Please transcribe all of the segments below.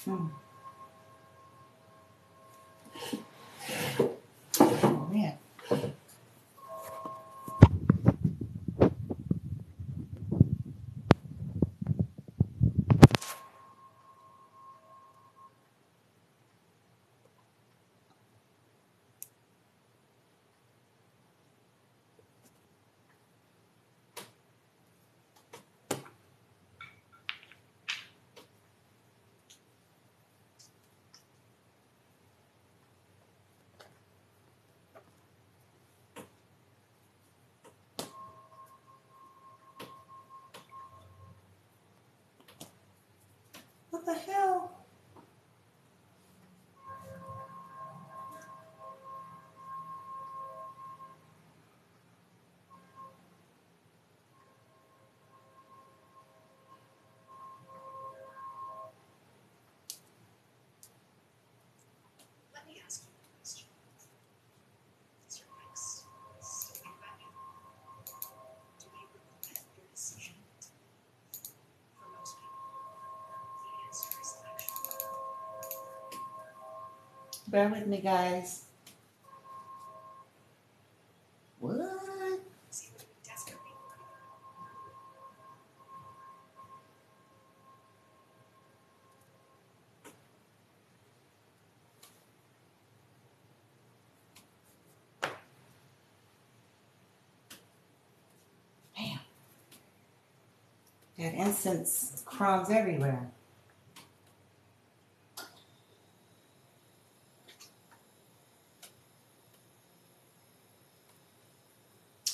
Oh, man. What the hell? Let me ask you a question. Is your ex still thinking about you? Do you regret your decision? For most people, the answer is actually Bear with me, guys. What? is he really desperately worried? Damn. Got incense crumbs everywhere.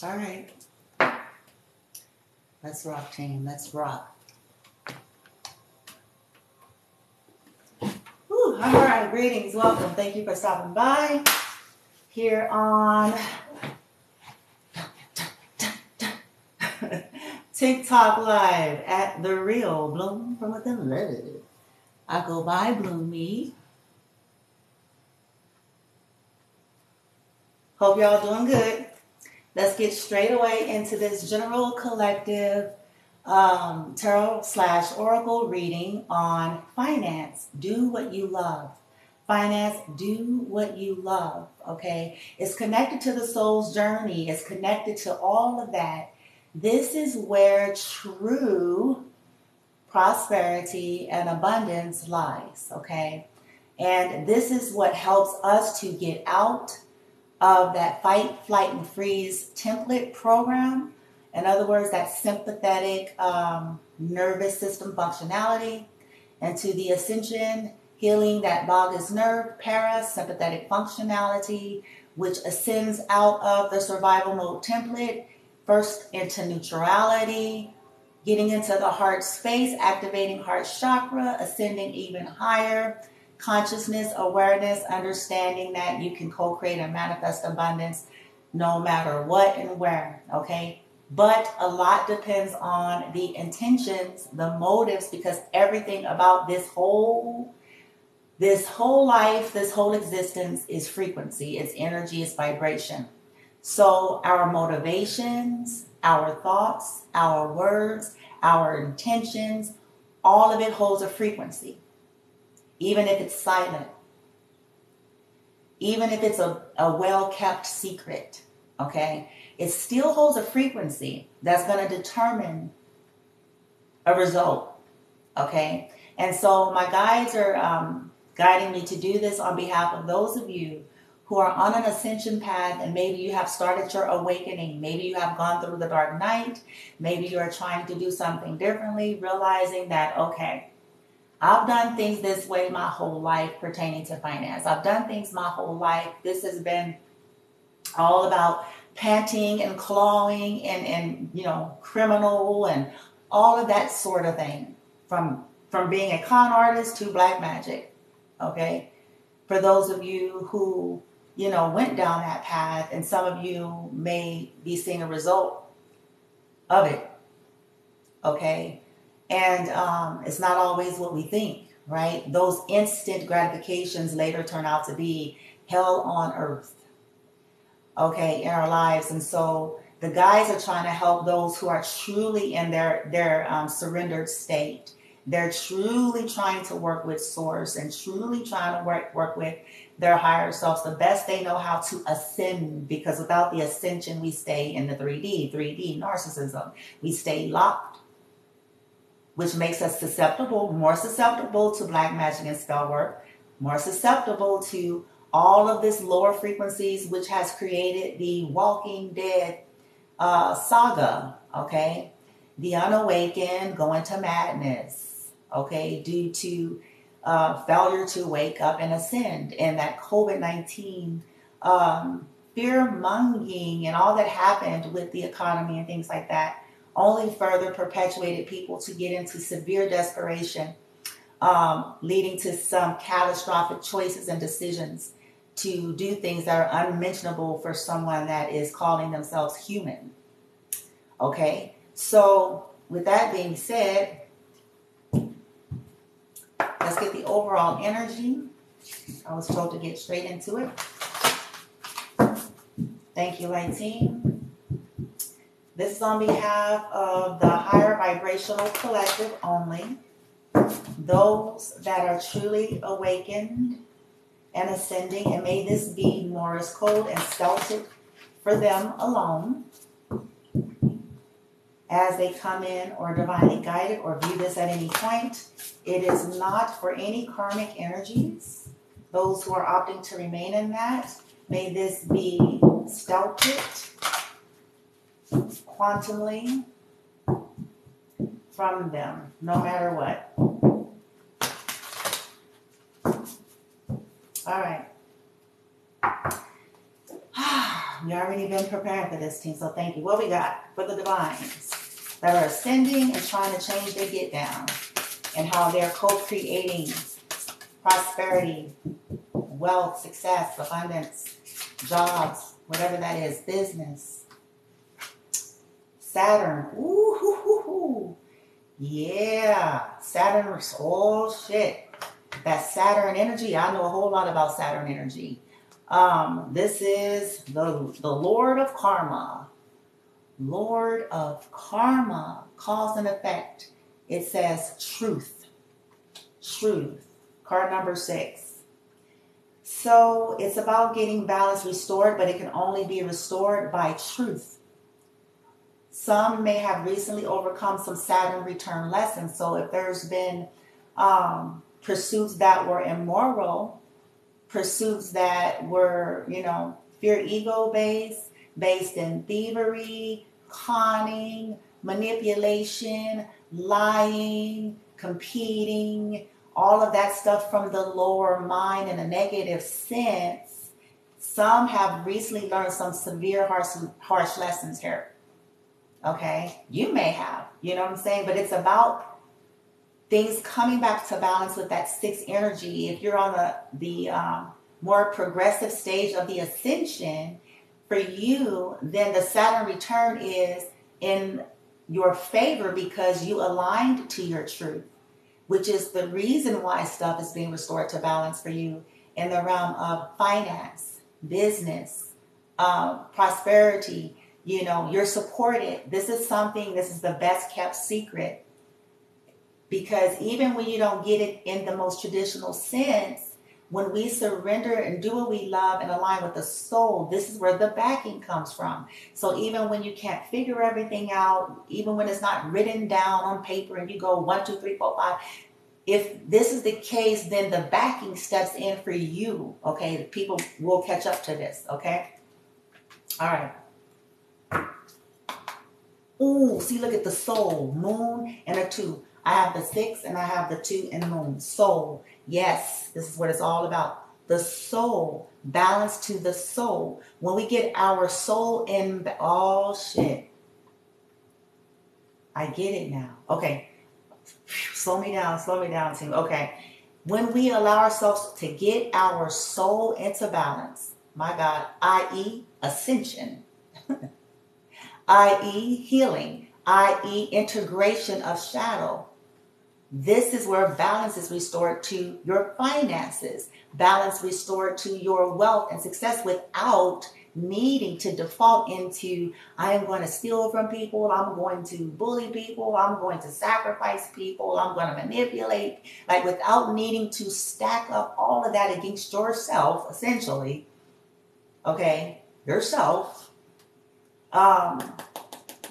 All right. Let's rock, team. Let's rock. Whew. All right. Greetings. Welcome. Thank you for stopping by here on TikTok Live at The Real Bloom from Within Love. I go by Bloomy. Hope y'all doing good. Let's get straight away into this general collective tarot/oracle reading on finance. Do what you love. Finance, do what you love, okay? It's connected to the soul's journey. It's connected to all of that. This is where true prosperity and abundance lies, okay? And this is what helps us to get out of that fight, flight, and freeze template program. In other words, that sympathetic nervous system functionality, and to the ascension, healing that vagus nerve, parasympathetic functionality, which ascends out of the survival mode template, first into neutrality, getting into the heart space, activating heart chakra, ascending even higher, consciousness, awareness, understanding that you can co-create and manifest abundance no matter what and where, okay? But a lot depends on the intentions, the motives, because everything about this whole life, this whole existence is frequency, it's energy, it's vibration. So our motivations, our thoughts, our words, our intentions, all of it holds a frequency. Even if it's silent, even if it's a well-kept secret, okay? It still holds a frequency that's going to determine a result, okay? And so my guides are guiding me to do this on behalf of those of you who are on an ascension path, and maybe you have started your awakening. Maybe you have gone through the dark night. Maybe you are trying to do something differently, realizing that, okay, I've done things this way my whole life pertaining to finance. I've done things my whole life. This has been all about panting and clawing and you know, criminal and all of that sort of thing. From being a con artist to black magic, okay? For those of you who, you know, went down that path, and some of you may be seeing a result of it, okay? And it's not always what we think, right? Those instant gratifications later turn out to be hell on earth, okay, in our lives. And so the guides are trying to help those who are truly in their surrendered state They're truly trying to work with source and truly trying to work with their higher selves the best they know how to ascend, because without the ascension, we stay in the 3D narcissism. We stay locked, which makes us susceptible, more susceptible to black magic and spell work, more susceptible to all of this lower frequencies, which has created the Walking Dead saga, okay? The unawakened go into madness, okay, due to failure to wake up and ascend. And that COVID-19 fear-mongering and all that happened with the economy and things like that only further perpetuated people to get into severe desperation, leading to some catastrophic choices and decisions to do things that are unmentionable for someone that is calling themselves human. Okay, so with that being said, let's get the overall energy. I was told to get straight into it. Thank you, Light Team. This is on behalf of the higher vibrational collective only. Those that are truly awakened and ascending, and may this be Morse code and Celtic for them alone as they come in or divinely guided or view this at any point. It is not for any karmic energies. Those who are opting to remain in that, may this be Celtic, quantumly from them, no matter what. All right. We already been preparing for this, team, so thank you. What we got for the divines that are ascending and trying to change their get down, and how they're co-creating prosperity, wealth, success, abundance, jobs, whatever that is, business. Saturn. Ooh, hoo, hoo, hoo. Yeah. Saturn. Oh, shit. That Saturn energy, I know a whole lot about Saturn energy. This is the Lord of Karma. Lord of Karma, cause and effect. It says truth. Truth. Card number 6. So it's about getting balance restored, but it can only be restored by truth. Some may have recently overcome some Saturn return lessons. So if there's been pursuits that were immoral, pursuits that were, fear ego based in thievery, conning, manipulation, lying, competing, all of that stuff from the lower mind in a negative sense. Some have recently learned some severe, harsh lessons here. Okay? You may have, you know what I'm saying? But it's about things coming back to balance with that 6 energy. If you're on the more progressive stage of the ascension, for you, then the Saturn return is in your favor because you aligned to your truth, which is the reason why stuff is being restored to balance for you in the realm of finance, business, prosperity. You're supported. This is the best kept secret. Because even when you don't get it in the most traditional sense, when we surrender and do what we love and align with the soul, this is where the backing comes from. So even when you can't figure everything out, even when it's not written down on paper and you go 1, 2, 3, 4, 5, if this is the case, then the backing steps in for you. Okay, people will catch up to this. Okay, all right. Ooh, see, look at the soul, moon, and a 2. I have the 6 and I have the 2 and the moon. Soul. Yes, this is what it's all about. The soul. Balance to the soul. When we get our soul in... Oh, shit. I get it now. Okay. Slow me down, team. Okay. When we allow ourselves to get our soul into balance, my God, i.e. ascension, i.e. healing, i.e. integration of shadow. This is where balance is restored to your finances, balance restored to your wealth and success without needing to default into, I am going to steal from people, I'm going to bully people, I'm going to sacrifice people, I'm going to manipulate, like without needing to stack up all of that against yourself, essentially, okay, yourself.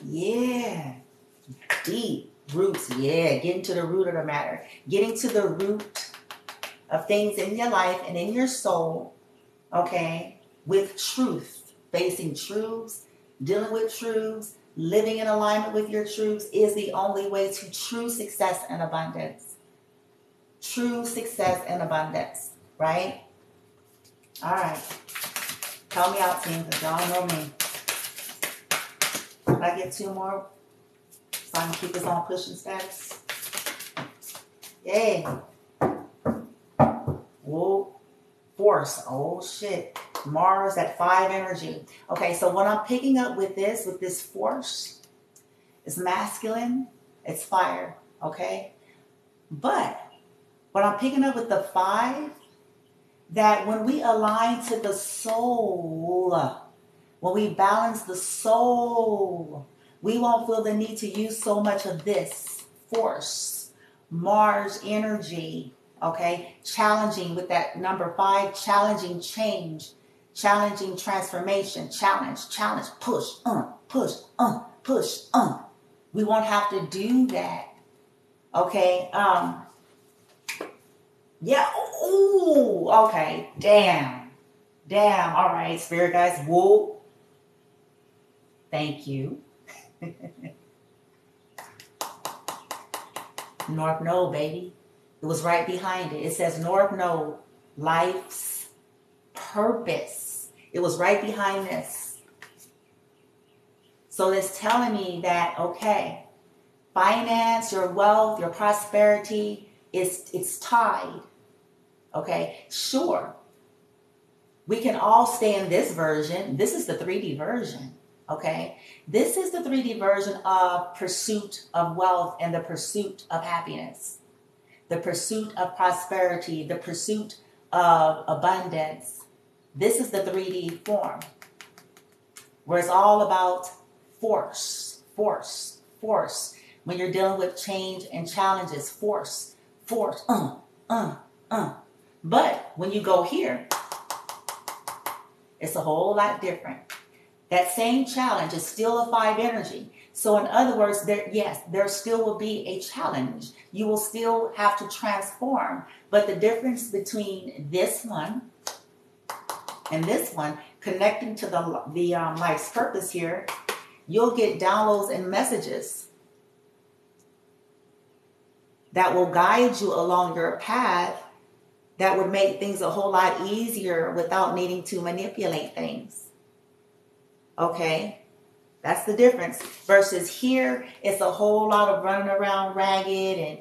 Yeah, deep roots, yeah, getting to the root of the matter, getting to the root of things in your life and in your soul, okay, with truth, facing truths, dealing with truths, living in alignment with your truths is the only way to true success and abundance. True success and abundance, right? All right. Help me out, team, because y'all know me. If I get two more, so I can keep this on pushing status. Yay. Whoa. Force. Oh, shit. Mars at 5 energy. Okay, so what I'm picking up with this force, is masculine, it's fire, okay? But what I'm picking up with the 5, that when we align to the soul, when we balance the soul, we won't feel the need to use so much of this force, Mars energy, okay? Challenging with that number 5, challenging change, challenging transformation, challenge, push, push. We won't have to do that, okay? Yeah, ooh, okay, damn, all right, spirit guys, whoa, thank you. North Node, baby. It was right behind it. It says North Node, life's purpose. It was right behind this. So it's telling me that, okay, finance, your wealth, your prosperity, it's tied. Okay, sure. We can all stay in this version. This is the 3D version. Okay, this is the 3D version of pursuit of wealth and the pursuit of happiness, the pursuit of prosperity, the pursuit of abundance. This is the 3D form where it's all about force. When you're dealing with change and challenges, force. But when you go here, it's a whole lot different. That same challenge is still a 5 energy. So in other words, there still will be a challenge. You will still have to transform. But the difference between this one and this one, connecting to the life's purpose here, you'll get downloads and messages that will guide you along your path, that would make things a whole lot easier without needing to manipulate things. Okay, that's the difference. Versus here, it's a whole lot of running around ragged and,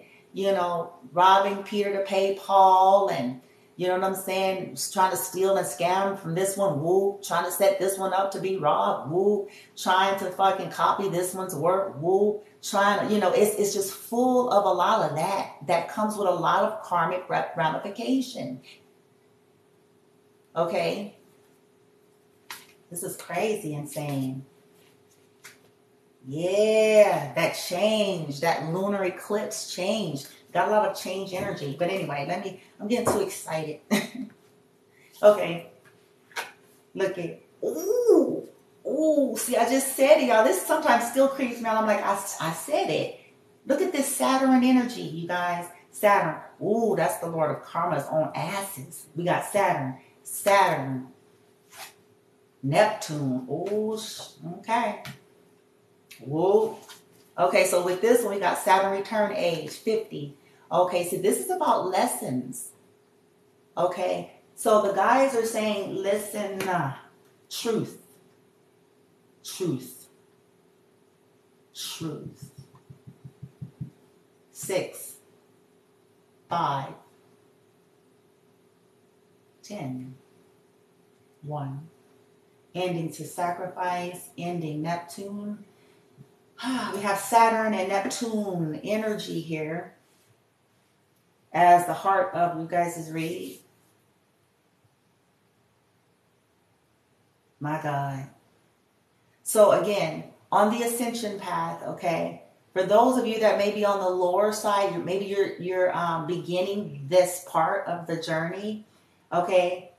robbing Peter to pay Paul, and, you know what I'm saying, just trying to steal and scam from this one, woo, trying to set this one up to be robbed, woo, trying to fucking copy this one's work, woo, trying to, it's just full of a lot of that comes with a lot of karmic ramification. Okay? This is crazy insane. Yeah, that change, that lunar eclipse change. Got a lot of change energy. But anyway, I'm getting too excited. Okay. Look at, ooh, see, I just said it, y'all. This sometimes still creeps me out. I'm like, I said it. Look at this Saturn energy, you guys. Saturn. Ooh, that's the Lord of Karma's own asses. We got Saturn. Neptune. Oh, okay. Whoa. Okay, so with this one, we got Saturn return age, 50. Okay, so this is about lessons. Okay, so the guys are saying, listen, truth. 6, 5, 10, 1. Ending to sacrifice, ending Neptune. We have Saturn and Neptune energy here as the heart of you guys' read. My God. So again, on the ascension path, okay, for those of you that may be on the lower side, maybe you're beginning this part of the journey, okay,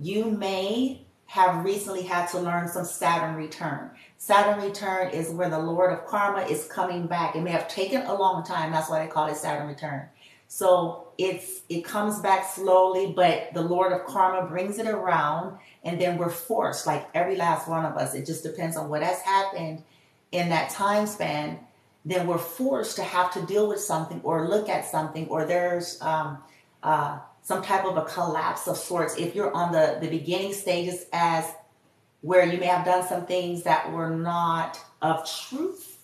you may have recently had to learn some Saturn return. Saturn return is where the Lord of Karma is coming back. It may have taken a long time. That's why they call it Saturn return. So it comes back slowly, but the Lord of Karma brings it around, and then we're forced, like every last one of us. It just depends on what has happened in that time span. Then we're forced to have to deal with something or look at something, or there's some type of a collapse of sorts. If you're on the beginning stages, as where you may have done some things that were not of truth,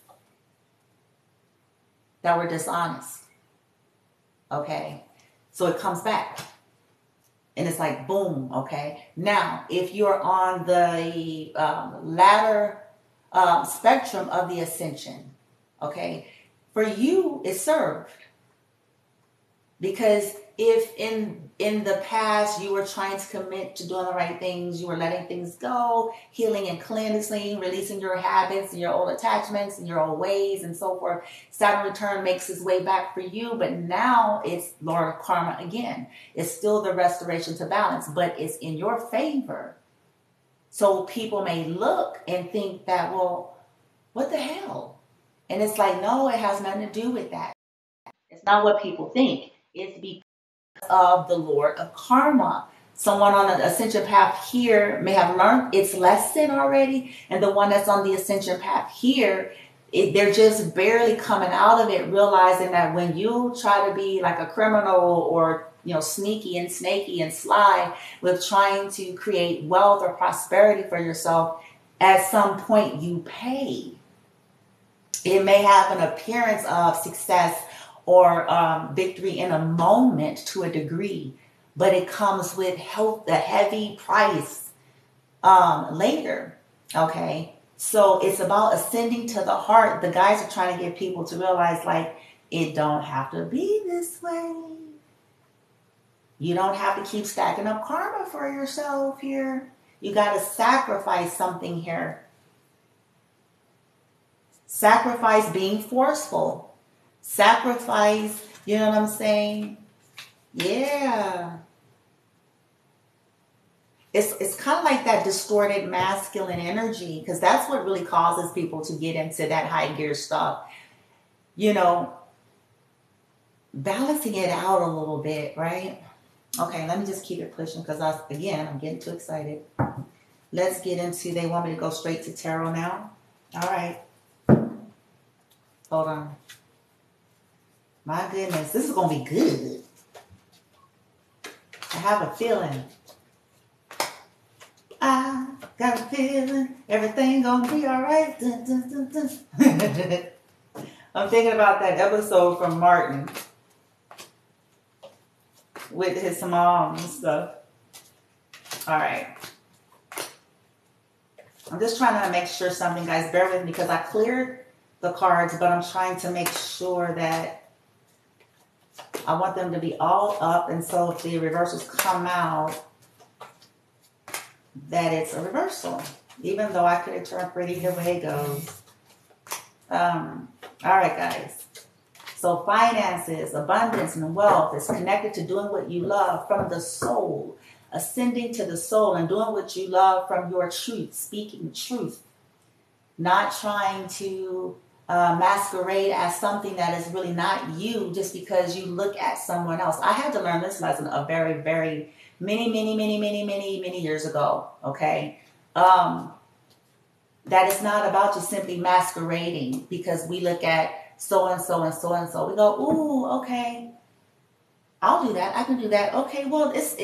that were dishonest. Okay, so it comes back, and it's like boom. Okay, now if you're on the latter spectrum of the ascension, okay, for you it's served, because if in the past you were trying to commit to doing the right things, you were letting things go, healing and cleansing, releasing your habits and your old attachments and your old ways and so forth, Saturn return makes its way back for you, but now it's Lord of Karma again. It's still the restoration to balance, but it's in your favor. So people may look and think that, well, what the hell? And it's like, no, it has nothing to do with that. It's not what people think. It's because of the Lord of Karma. Someone on the ascension path here may have learned its lesson already, and the one that's on the ascension path here, they're just barely coming out of it, realizing that when you try to be like a criminal or sneaky and snaky and sly with trying to create wealth or prosperity for yourself, at some point you pay. It may have an appearance of success or victory in a moment to a degree, but it comes with a heavy price later. Okay, so it's about ascending to the heart. The guys are trying to get people to realize, like, it don't have to be this way. You don't have to keep stacking up karma for yourself here. You got to sacrifice something here. Sacrifice being forceful. Sacrifice, you know what I'm saying? Yeah. It's kind of like that distorted masculine energy, because that's what really causes people to get into that high gear stuff. Balancing it out a little bit, right? Okay, let me just keep it pushing, because I'm getting too excited. Let's get into, they want me to go straight to tarot now. All right. Hold on. My goodness, this is going to be good. I have a feeling. I got a feeling everything going to be all right. Dun, dun, dun, dun. I'm thinking about that episode from Martin with his mom and stuff. All right. I'm just trying to make sure something, guys. Bear with me, because I cleared the cards, but I'm trying to make sure that I want them to be all up, and so if the reversals come out, that it's a reversal, even though I could interpret either way it goes. All right, guys. So finances, abundance, and wealth is connected to doing what you love from the soul, ascending to the soul and doing what you love from your truth, speaking truth, not trying to masquerade as something that is really not you just because you look at someone else. I had to learn this lesson a very, very many years ago. Okay. That it's not about just simply masquerading because we look at so-and-so and so-and-so. We go, ooh, okay, I'll do that. I can do that. Okay, well, if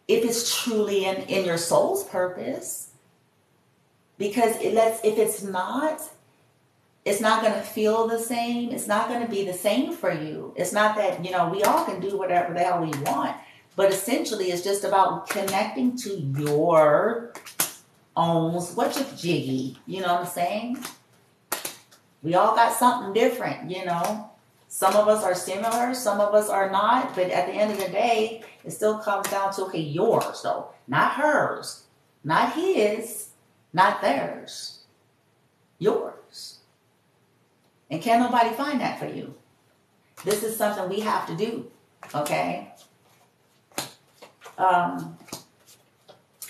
it's truly in your soul's purpose, because if it's not, it's not going to feel the same. It's not going to be the same for you. It's not that, we all can do whatever the hell we want, but essentially it's just about connecting to your own, what's your jiggy, you know what I'm saying? We all got something different, Some of us are similar, some of us are not, but at the end of the day, it still comes down to, okay, yours though, not hers. Not his, not theirs, yours. And can't nobody find that for you. This is something we have to do, okay? All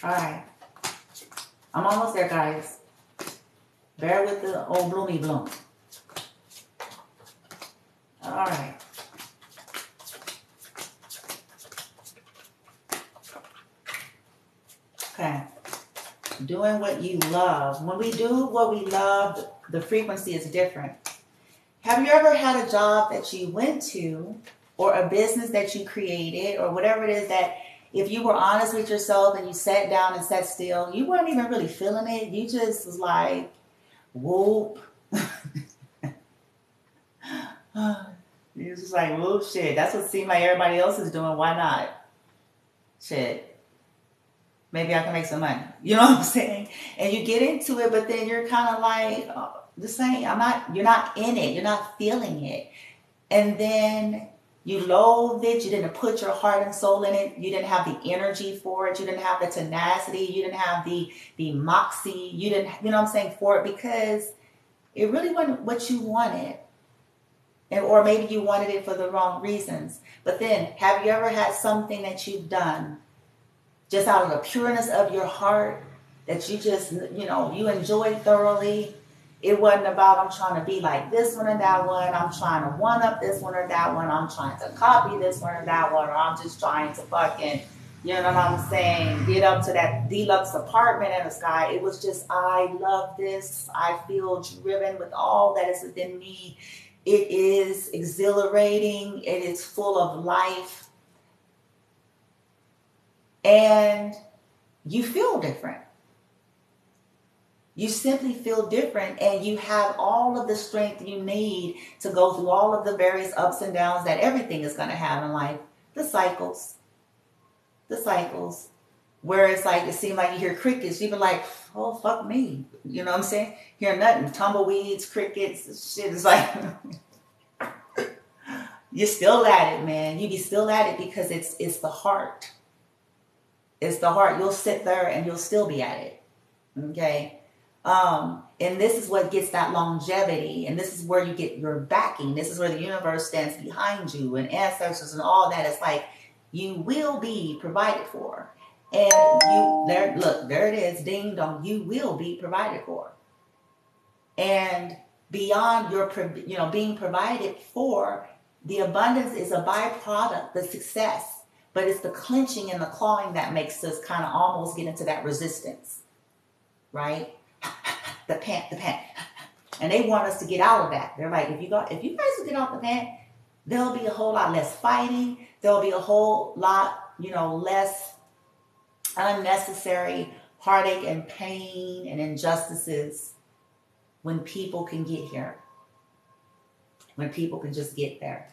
right. I'm almost there, guys. Bear with the old bloomy bloom. All right. Okay. Doing what you love. When we do what we love, the frequency is different. Have you ever had a job that you went to, or a business that you created, or whatever it is that if you were honest with yourself and you sat down and sat still, you weren't even really feeling it. You just was like, whoop. You was just like, whoop, shit. That's what seemed like everybody else is doing. Why not? Shit. Maybe I can make some money. You know what I'm saying? And you get into it, but then you're kind of like, oh, this ain't, you're not in it. You're not feeling it. And then you loathe it. You didn't put your heart and soul in it. You didn't have the energy for it. You didn't have the tenacity. You didn't have the moxie. You didn't, you know what I'm saying, for it, because it really wasn't what you wanted. And, or maybe you wanted it for the wrong reasons. But then, have you ever had something that you've done just out of the pureness of your heart that you just, you know, you enjoyed thoroughly? It wasn't about, I'm trying to be like this one or that one. I'm trying to one up this one or that one. I'm trying to copy this one or that one. Or I'm just trying to fucking, you know what I'm saying, get up to that deluxe apartment in the sky. It was just, I love this. I feel driven with all that is within me. It is exhilarating. It is full of life. And you feel different. You simply feel different, and you have all of the strength you need to go through all of the various ups and downs that everything is going to have in life. The cycles. Where it's like, it seems like you hear crickets, you be like, oh, fuck me. You know what I'm saying? Hear nothing. Tumbleweeds, crickets, shit. It's like, you're still at it, man. You be still at it because it's the heart. It's the heart. You'll sit there and you'll still be at it. Okay? And this is what gets that longevity, and this is where you get your backing. This is where the universe stands behind you, and ancestors and all that. It's like, you will be provided for. And there it is, ding dong, you will be provided for. And beyond your, being provided for, the abundance is a byproduct, the success. But it's the clenching and the clawing that makes us kind of almost get into that resistance, right? The pant. And they want us to get out of that. They're like, if you guys will get out the pant, there'll be a whole lot less fighting. There'll be a whole lot, less unnecessary heartache and pain and injustices when people can get here. When people can just get there.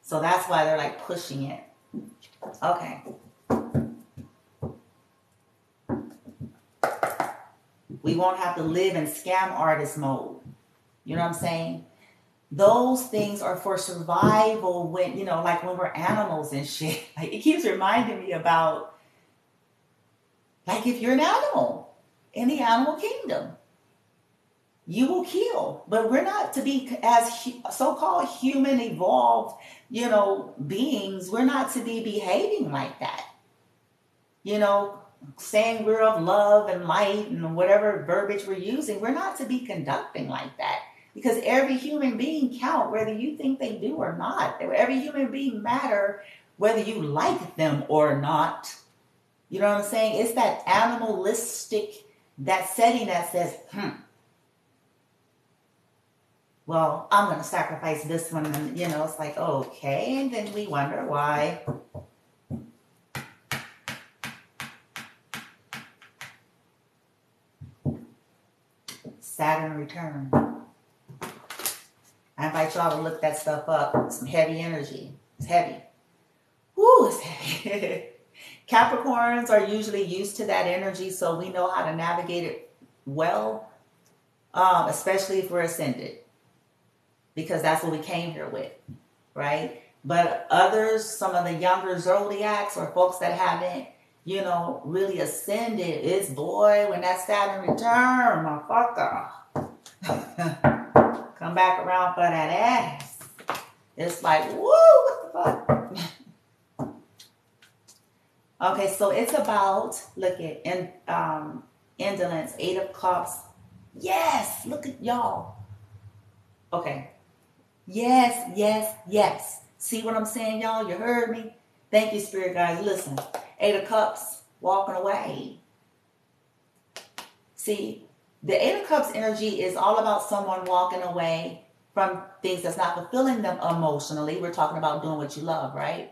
So that's why they're like pushing it. Okay. We won't have to live in scam artist mode. You know what I'm saying? Those things are for survival when, like when we're animals and shit. Like, it keeps reminding me about, like, if you're an animal in the animal kingdom, you will kill. But we're not to be, as so-called human evolved, beings, we're not to be behaving like that. Saying we're of love and light and whatever verbiage we're using, we're not to be conducting like that. Because every human being count, whether you think they do or not. Every human being matter, whether you like them or not. You know what I'm saying? It's that animalistic, that setting that says, well, I'm going to sacrifice this one. And, it's like, okay. And then we wonder why. Saturn return. I invite y'all to look that stuff up. Some heavy energy. It's heavy. Woo, it's heavy. Capricorns are usually used to that energy, so we know how to navigate it well, especially if we're ascended, because that's what we came here with, right? But others, some of the younger zodiacs or folks that haven't, you know, really ascended is, boy, when that Saturn return, motherfucker. Come back around for that ass. It's like, woo, what the fuck? Okay, so it's about, look at, indolence, 8 of Cups. Yes, look at y'all. Okay. Yes, yes, yes. See what I'm saying, y'all? You heard me? Thank you, Spirit guys. Listen, 8 of Cups, walking away. See, the 8 of Cups energy is all about someone walking away from things that's not fulfilling them emotionally. We're talking about doing what you love, right?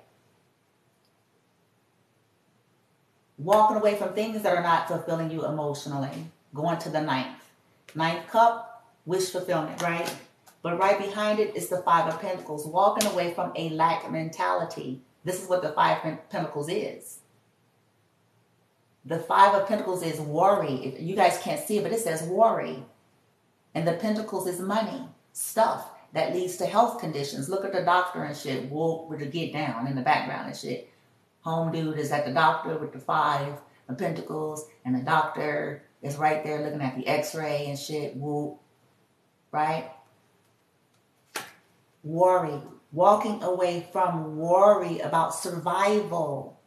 Walking away from things that are not fulfilling you emotionally. Going to the 9th. 9th cup, wish fulfillment, right? But right behind it is the 5 of Pentacles. Walking away from a lack mentality. This is what the 5 of Pentacles is. The 5 of Pentacles is worry. You guys can't see it, but it says worry. And the Pentacles is money, stuff that leads to health conditions. Look at the doctor and shit. Whoop, with the get down in the background and shit. Home dude is at the doctor with the 5 of Pentacles, and the doctor is right there looking at the x-ray and shit. Whoop. Right? Worry. Walking away from worry about survival.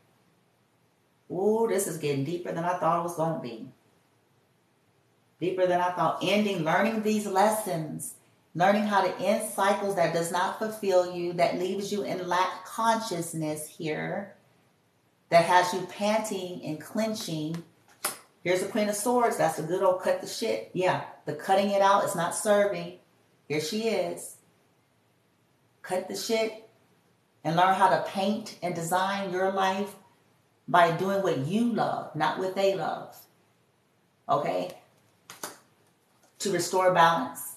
Ooh, this is getting deeper than I thought it was going to be. Deeper than I thought. Ending, learning these lessons. Learning how to end cycles that does not fulfill you, that leaves you in lack consciousness here, that has you panting and clenching. Here's the Queen of Swords. That's a good old cut the shit. Yeah, the cutting it out is not serving. Here she is. Cut the shit and learn how to paint and design your life by doing what you love, not what they love. Okay? To restore balance.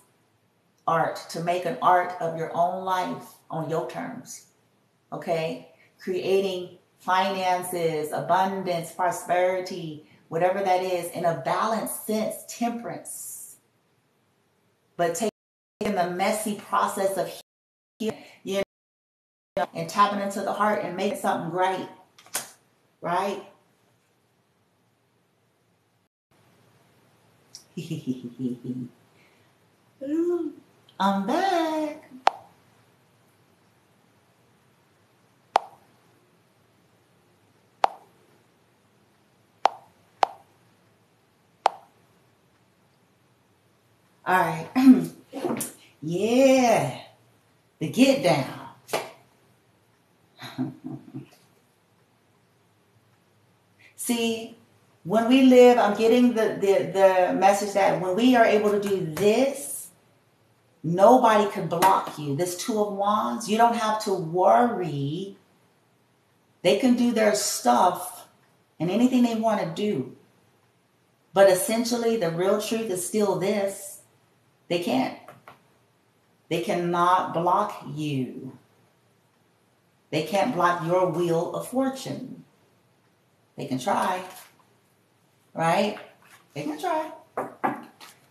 Art. To make an art of your own life on your terms. Okay? Creating finances, abundance, prosperity, whatever that is, in a balanced sense, temperance. But taking the messy process of healing, you know, and tapping into the heart and making something great. Right? I'm back. All right. Yeah. The get down. See, when we live, I'm getting the message that when we are able to do this, nobody can block you. This 2 of Wands, you don't have to worry. They can do their stuff and anything they want to do. But essentially, the real truth is still this. They can't. They cannot block you. They can't block your wheel of fortune. They can try. Right? They can try.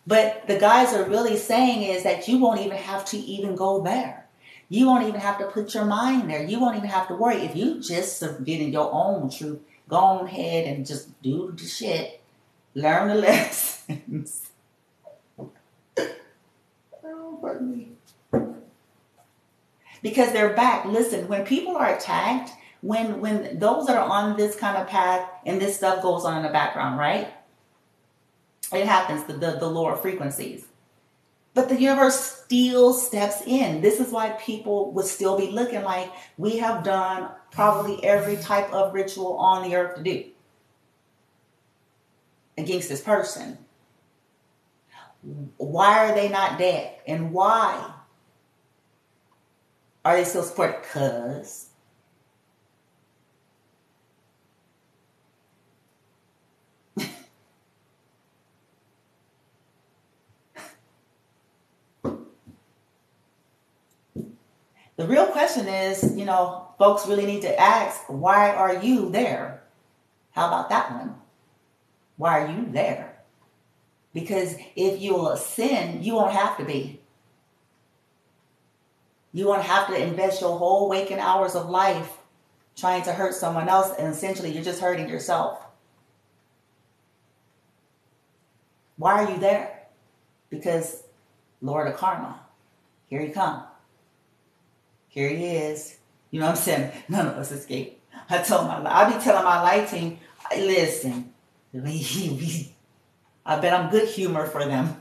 But the guys are really saying is that you won't even have to even go there. You won't even have to put your mind there. You won't even have to worry. If you just get in your own truth, go ahead and just do the shit. Learn the lessons. Oh, pardon me. Because they're back. Listen, when people are attacked, when those that are on this kind of path and this stuff goes on in the background, right? It happens, the lower frequencies. But the universe still steps in. This is why people would still be looking like we have done probably every type of ritual on the earth to do against this person. Why are they not dead? And why are they still supported? Because the real question is, you know, folks really need to ask, why are you there? How about that one? Why are you there? Because if you'll ascend, you won't have to be. You won't have to invest your whole waking hours of life trying to hurt someone else, and essentially you're just hurting yourself. Why are you there? Because Lord of Karma, here he come. Here he is. You know what I'm saying? None of us escape. I be telling my life team, listen, I bet I'm good humor for them.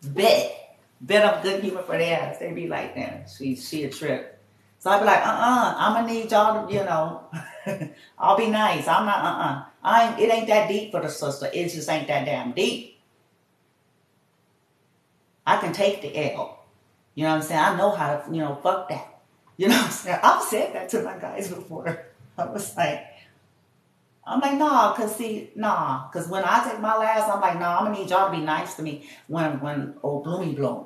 bet I'm good humor for their ass. They be like, man, she a trip. So I be like, I'm gonna need y'all to, you know, I'll be nice. I'm not, it ain't that deep for the sister. It just ain't that damn deep. I can take the L. You know what I'm saying? I know how to, you know, fuck that. You know what I'm saying? I've said that to my guys before. I'm like, nah, cause when I take my last, I'm like, nah, I'm gonna need y'all to be nice to me when old Bloomy Bloom,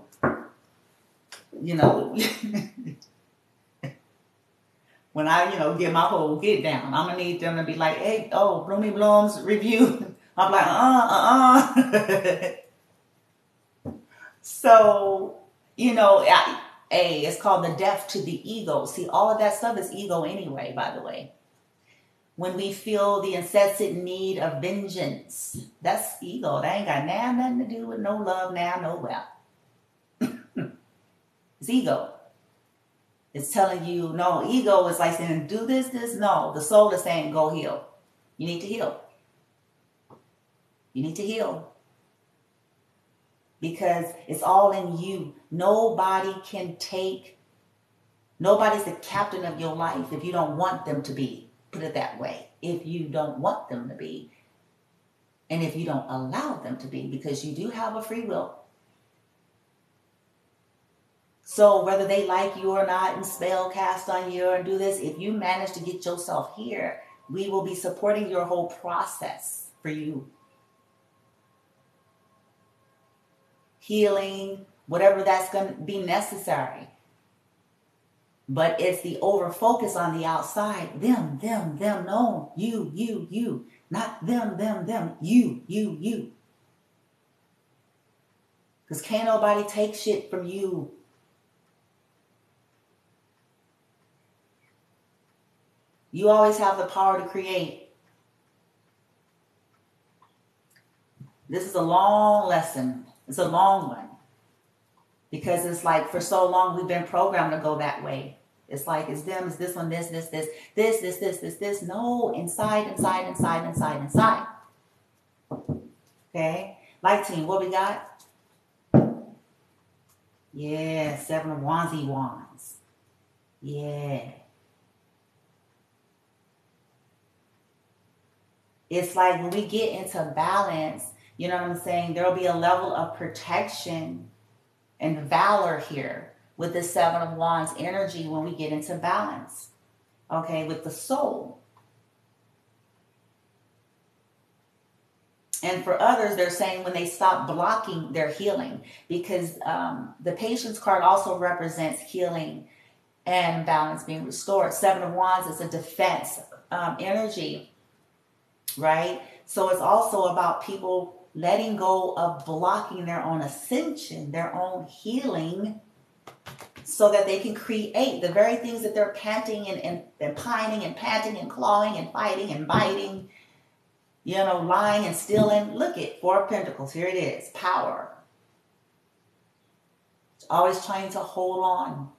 you know, when I, you know, get my whole get down, I'm gonna need them to be like, hey, oh, Bloomy Bloom's review. I'm like, So, you know, it's called the death to the ego. See, all of that stuff is ego anyway, by the way. When we feel the incessant need of vengeance, that's ego. That ain't got nothing to do with no love, no well. It's ego. It's telling you, no, ego is like saying, do this. No, the soul is saying, go heal. You need to heal. You need to heal. Because it's all in you. Nobody's the captain of your life if you don't want them to be. Put it that way. If you don't want them to be, and if you don't allow them to be, because you do have a free will. So whether they like you or not and spell cast on you or do this, if you manage to get yourself here, we will be supporting your whole process for you. Healing, whatever that's going to be necessary. But it's the over focus on the outside. Them. No, you. Not them. You. Because can't nobody take shit from you. You always have the power to create. This is a long lesson. It's a long one. Because it's like for so long we've been programmed to go that way. It's like it's them, it's this one, this. No, inside. Okay? Light team, what we got? Yeah, 7 of wands. Yeah. It's like when we get into balance, you know what I'm saying? There'll be a level of protection and valor here with the 7 of Wands energy when we get into balance, okay, with the soul. And for others, they're saying when they stop blocking their healing, because the Patience card also represents healing and balance being restored. 7 of Wands is a defense energy, right? So it's also about people letting go of blocking their own ascension, their own healing, so that they can create the very things that they're panting and pining and panting and clawing and fighting and biting, you know, lying and stealing. Look at 4 of Pentacles. Here it is. Power. It's always trying to hold on.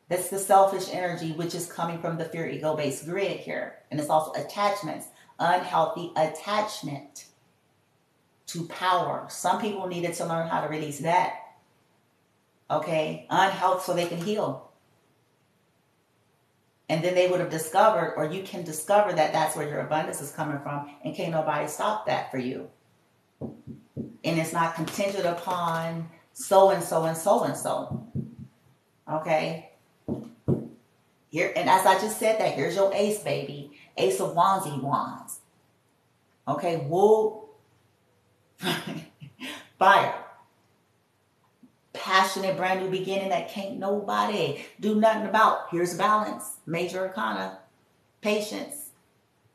That's the selfish energy, which is coming from the fear ego-based grid here. And it's also attachments. Unhealthy attachment to power. Some people needed to learn how to release that. Okay? Unhealth so they can heal. And then they would have discovered, or you can discover that that's where your abundance is coming from, and can't nobody stop that for you. And it's not contingent upon so and so. Okay? Here, and as I just said that, here's your ace, baby. Ace of wands. Okay, wool. Fire. Passionate, brand new beginning that can't nobody do nothing about. Here's balance. Major arcana. Patience.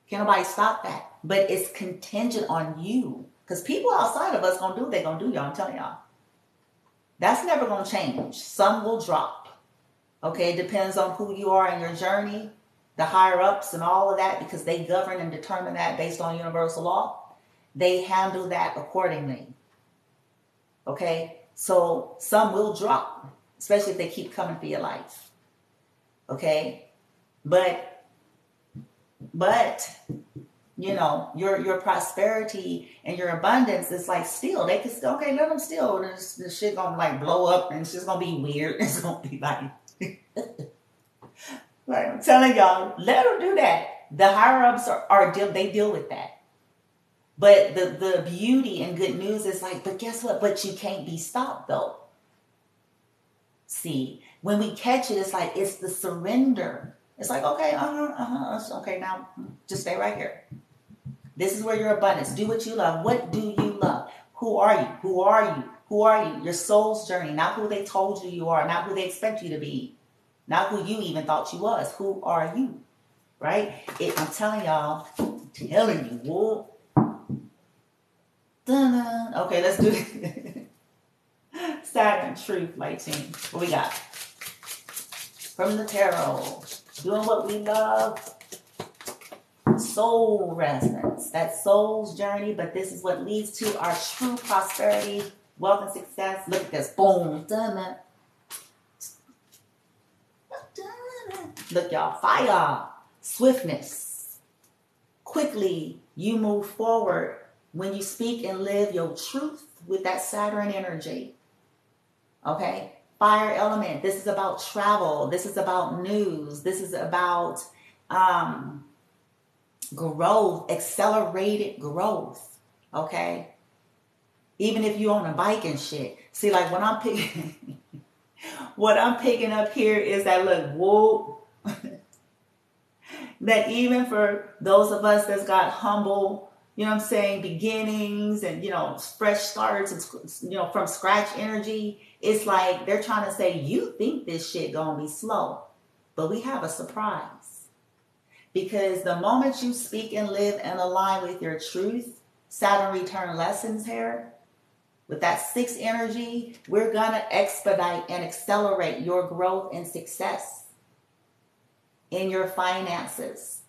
Can't nobody stop that. But it's contingent on you. Because people outside of us gonna do what they're gonna do, y'all. I'm telling y'all. That's never gonna change. Some will drop. Okay, it depends on who you are in your journey, the higher ups and all of that, because they govern and determine that based on universal law. They handle that accordingly. Okay, so some will drop, especially if they keep coming for your life. Okay, but you know, your prosperity and your abundance is like still, they can still, okay, let them still, this shit gonna like blow up and it's just gonna be weird. It's gonna be like, like I'm telling y'all, let them do that. The higher ups they deal with that. But the beauty and good news is like, but guess what? But you can't be stopped though. See, when we catch it, it's like, it's the surrender. It's like, okay, okay, now just stay right here. This is where your abundance. Do what you love. What do you love? Who are you? Who are you? Who are you? Your soul's journey, not who they told you you are, not who they expect you to be, not who you even thought you was. Who are you? Right? I'm telling y'all, whoa. Dun-dun. Okay, let's do it. Saturn, truth, light team. What we got? From the tarot. Doing what we love. Soul resonance. That soul's journey, but this is what leads to our true prosperity, wealth, and success. Look at this. Boom. Dun-dun. Look, y'all. Fire. Swiftness. Quickly, you move forward when you speak and live your truth with that Saturn energy. Okay? Fire element. This is about travel. This is about news. This is about growth, accelerated growth. Okay? Even if you own a bike and shit. See, like what I'm picking up here is that, look, whoa. That even for those of us that's got humble, you know what I'm saying, beginnings and, you know, fresh starts and, you know, from scratch energy, it's like they're trying to say, you think this shit gonna be slow, but we have a surprise. Because the moment you speak and live and align with your truth, Saturn return lessons here, with that 6 energy, we're gonna expedite and accelerate your growth and success in your finances,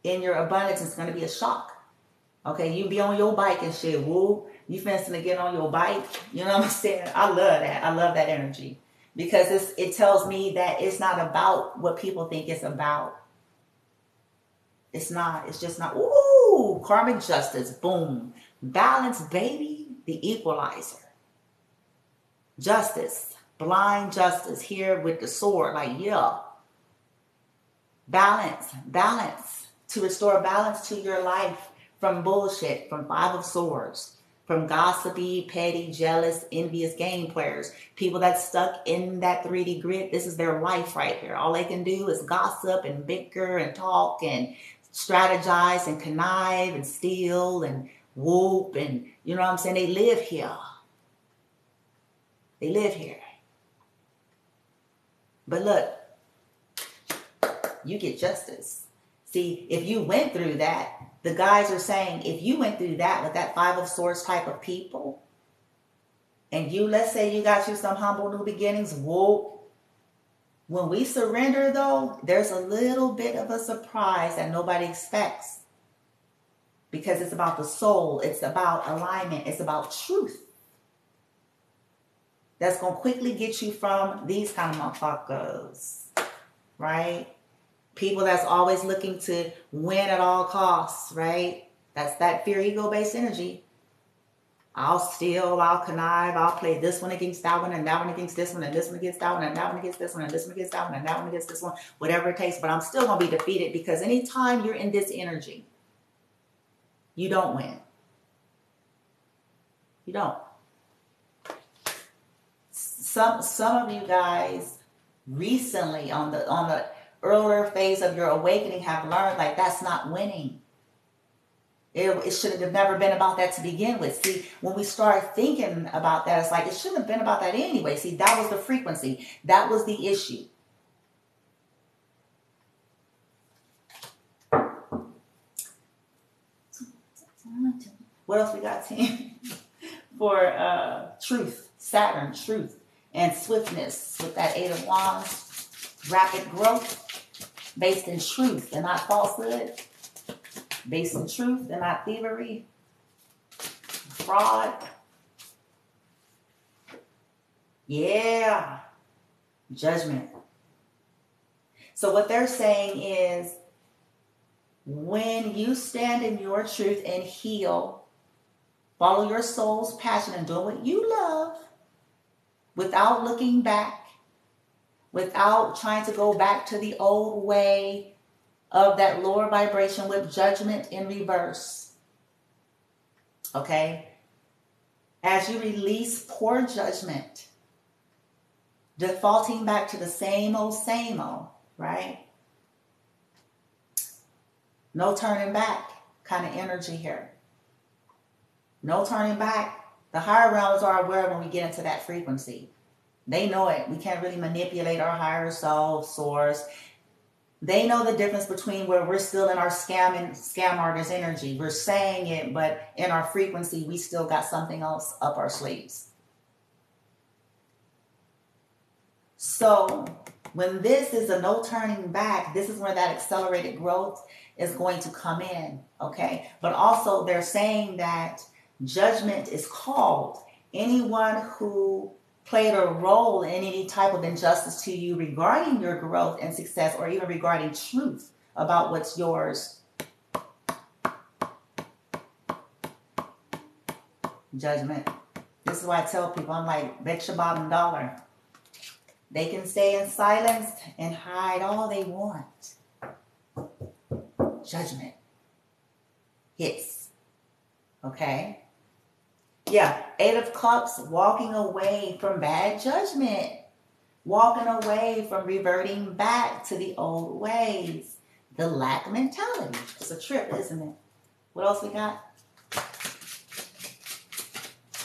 in your abundance. It's gonna be a shock. Okay, you be on your bike and shit, woo. You finna to get on your bike. You know what I'm saying? I love that. I love that energy. Because it tells me that it's not about what people think it's about. It's not. It's just not. Ooh, karmic justice. Boom. Balance, baby. The equalizer. Justice. Blind justice here with the sword. Like, yeah. Balance. Balance. To restore balance to your life. From bullshit, from 5 of Swords, from gossipy, petty, jealous, envious game players, people that's stuck in that 3D grid. This is their life right here. All they can do is gossip and bicker and talk and strategize and connive and steal and whoop and, you know what I'm saying? They live here. They live here. But look, you get justice. See, if you went through that, the guys are saying, if you went through that with that 5 of Swords type of people, and you, let's say you got you some humble new beginnings, whoa. When we surrender though, there's a little bit of a surprise that nobody expects. Because it's about the soul. It's about alignment. It's about truth. That's going to quickly get you from these kind of motherfuckers. Right? People that's always looking to win at all costs, right? That's that fear ego based energy. I'll steal, I'll connive, I'll play this one against that one, and that one against this one, and this one against that one, and that one against this one, and this one against that one, and that one against this one, whatever it takes. But I'm still going to be defeated because anytime you're in this energy, you don't win. You don't. Some of you guys recently on the earlier phase of your awakening have learned like that's not winning. It should have never been about that to begin with. See, when we start thinking about that, it's like it shouldn't have been about that anyway. See, that was the frequency. That was the issue. What else we got, team? For truth, Saturn, truth, and swiftness with that 8 of Wands. rapid growth based in truth and not falsehood, based in truth and not thievery, fraud. Yeah, judgment. So what they're saying is, when you stand in your truth and heal, follow your soul's passion and do what you love without looking back, without trying to go back to the old way of that lower vibration with judgment in reverse. Okay? As you release poor judgment, defaulting back to the same old, right? No turning back kind of energy here. No turning back. The higher realms are aware when we get into that frequency. They know it. We can't really manipulate our higher self, source. They know the difference between where we're still in our scam artist energy. We're saying it, but in our frequency, we still got something else up our sleeves. So when this is a no turning back, this is where that accelerated growth is going to come in, okay? But also they're saying that judgment is called anyone who played a role in any type of injustice to you regarding your growth and success, or even regarding truth about what's yours. Judgment. This is why I tell people, I'm like, bet your bottom dollar. They can stay in silence and hide all they want. Judgment hits. Okay? Yeah, 8 of Cups, walking away from bad judgment. Walking away from reverting back to the old ways. The lack mentality. It's a trip, isn't it? What else we got?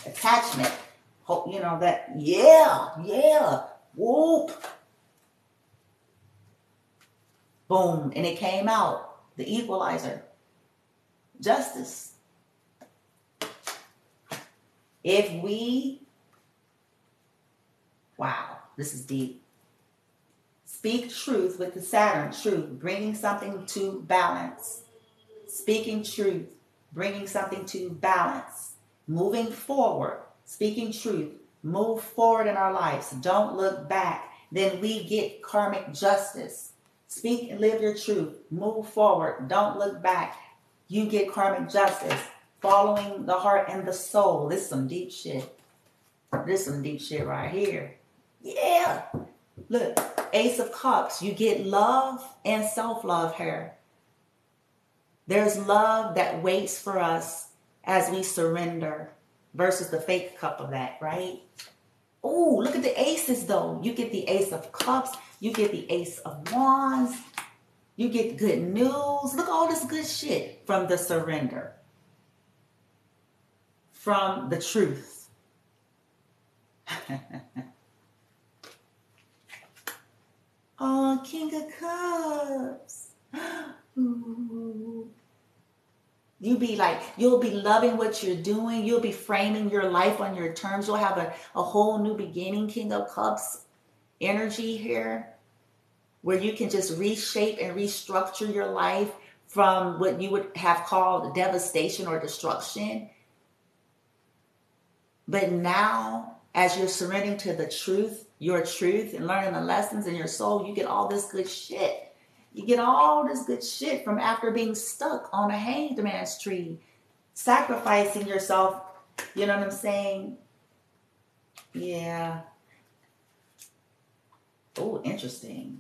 Attachment. Hope you know that. Yeah. Whoop. Boom. And it came out. The equalizer. Justice. If we, wow, this is deep. Speak truth with the Saturn, truth, bringing something to balance. Speaking truth, bringing something to balance. Moving forward, speaking truth, move forward in our lives. Don't look back. Then we get karmic justice. Speak and live your truth. Move forward. Don't look back. You get karmic justice. Following the heart and the soul. This is some deep shit. This is some deep shit right here. Yeah. Look, Ace of Cups. You get love and self-love here. There's love that waits for us as we surrender versus the fake cup of that, right? Oh, look at the aces though. You get the Ace of Cups. You get the Ace of Wands. You get good news. Look at all this good shit from the surrender. From the truth. Oh, King of Cups. Ooh. You'll be loving what you're doing. You'll be framing your life on your terms. You'll have a whole new beginning, King of Cups energy here, where you can just reshape and restructure your life from what you would have called devastation or destruction. But now, as you're surrendering to the truth, your truth, and learning the lessons in your soul, you get all this good shit. You get all this good shit from after being stuck on a hanged man's tree, sacrificing yourself. You know what I'm saying? Yeah. Oh, interesting.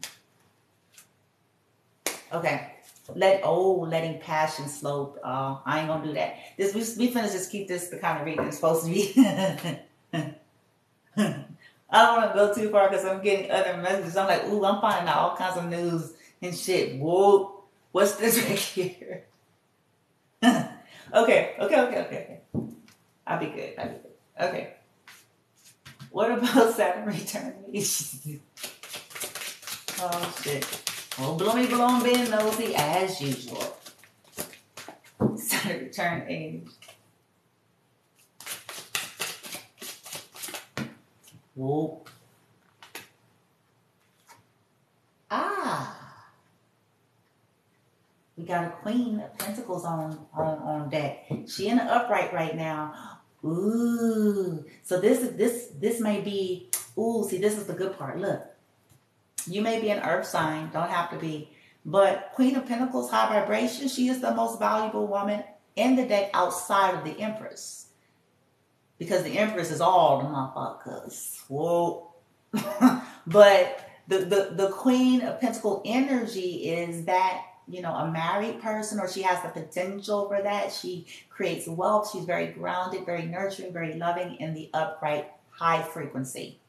Okay. Letting passion slope. I ain't gonna do that. We finna just keep this the kind of reading it's supposed to be. I don't want to go too far because I'm getting other messages. I'm like, ooh, I'm finding out all kinds of news and shit. Whoa, what's this right here? Okay. I'll be good. Okay. What about Saturn return? Oh shit. Well, bloomy being nosy as usual. Saturn return age. Whoa. got a Queen of Pentacles on deck. She in the upright right now. Ooh. So this may be, ooh, see, this is the good part. Look. You may be an earth sign, don't have to be. But Queen of Pentacles, high vibration, she is the most valuable woman in the deck outside of the Empress. Because the Empress is all the motherfuckers. Whoa. But the Queen of Pentacles energy is that, you know, a married person, or she has the potential for that. She creates wealth. She's very grounded, very nurturing, very loving in the upright high frequency.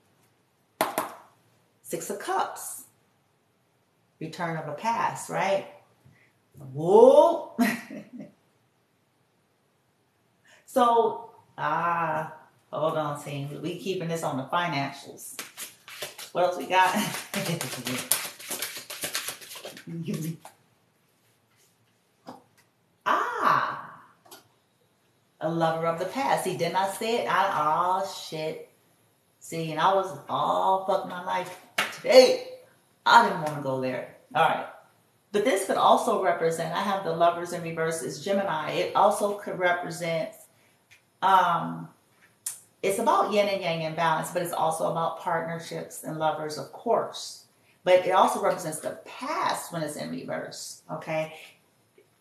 Six of Cups. Return of a past, right? Whoa. So, hold on, team. We keeping this on the financials. What else we got? A lover of the past. See, didn't I say it? Oh, shit. See, and I was all fuck my life today. I didn't want to go there. All right. But this could also represent, I have the lovers in reverse as Gemini. It also could represent, it's about yin and yang and balance, but it's also about partnerships and lovers, of course. But it also represents the past when it's in reverse, okay?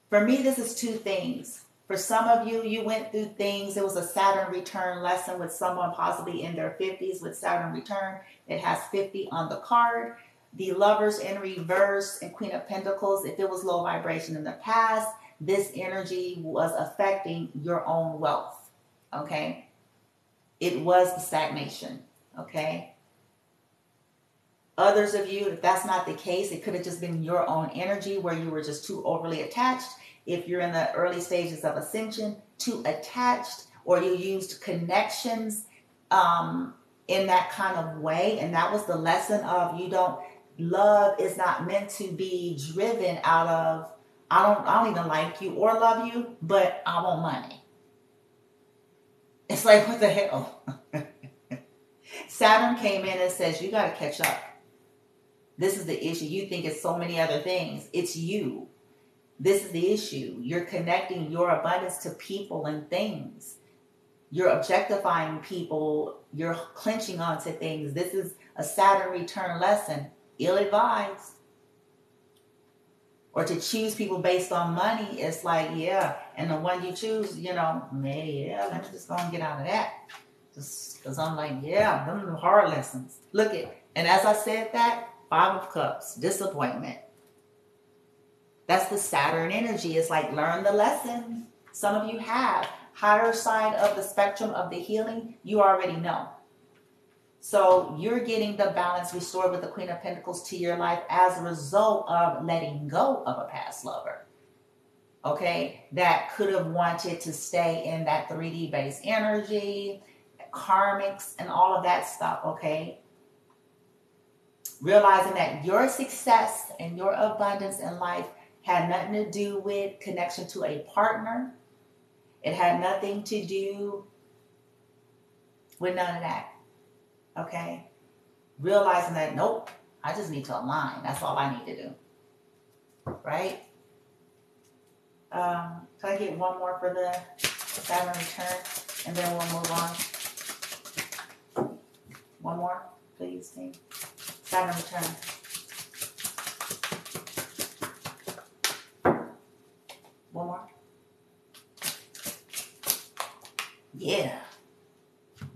For me, this is two things. For some of you, you went through things. It was a Saturn return lesson with someone possibly in their 50s with Saturn return. It has 50 on the card. The lovers in reverse and Queen of Pentacles, if it was low vibration in the past, this energy was affecting your own wealth, okay? It was the stagnation, okay? Others of you, if that's not the case, it could have just been your own energy where you were just too overly attached. If you're in the early stages of ascension, too attached, or you used connections in that kind of way. And that was the lesson of love is not meant to be driven out of, I don't even like you or love you, but I want money. It's like, what the hell? Saturn came in and says, you got to catch up. This is the issue. You think it's so many other things. It's you. This is the issue. You're connecting your abundance to people and things. You're objectifying people. You're clenching onto things. This is a Saturn return lesson. Ill-advised. Or to choose people based on money, it's like, yeah. And the one you choose, you know, maybe, yeah, let me just go and get out of that. Just because I'm like, yeah, them are the hard lessons. Look at, and as I said that, Five of Cups, disappointment. That's the Saturn energy. It's like, learn the lesson. Some of you have. Higher side of the spectrum of the healing, you already know. So you're getting the balance restored with the Queen of Pentacles to your life as a result of letting go of a past lover. Okay? That could have wanted to stay in that 3D based energy, karmics, and all of that stuff. Okay? Realizing that your success and your abundance in life had nothing to do with connection to a partner. It had nothing to do with none of that. Okay? Realizing that, nope, I just need to align. That's all I need to do. Right? Can I get one more for the Saturn return? And then we'll move on. One more, please, team. Saturn return. One more. Yeah.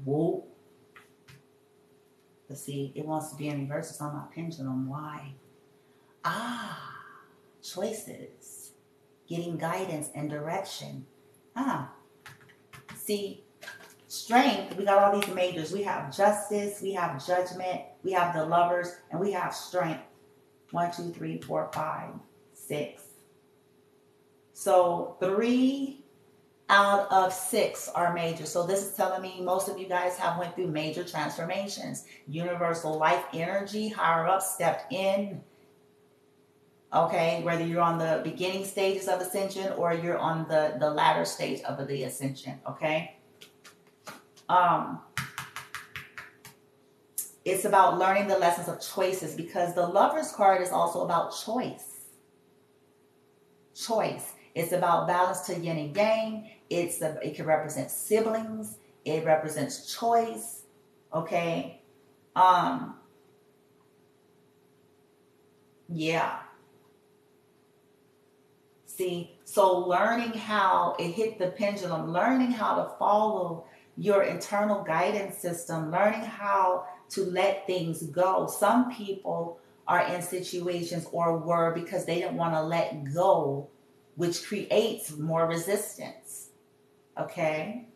Whoa. Let's see. It wants to be in reverse. It's on my pendulum. Why? Choices. Getting guidance and direction. See, strength. We got all these majors. We have justice. We have judgment. We have the lovers. And we have strength. 1, 2, 3, 4, 5, 6. So 3 out of 6 are major. So this is telling me most of you guys have went through major transformations. Universal life energy, higher up, stepped in. Okay, whether you're on the beginning stages of ascension or you're on the latter stage of the ascension. Okay. It's about learning the lessons of choices, because the Lover's card is also about choice. choice. It's about balance to yin and yang. It can represent siblings. It represents choice. Okay. Yeah. See, so learning how it hit the pendulum, learning how to follow your internal guidance system, learning how to let things go. Some people are in situations or were because they didn't want to let go, which creates more resistance. Okay?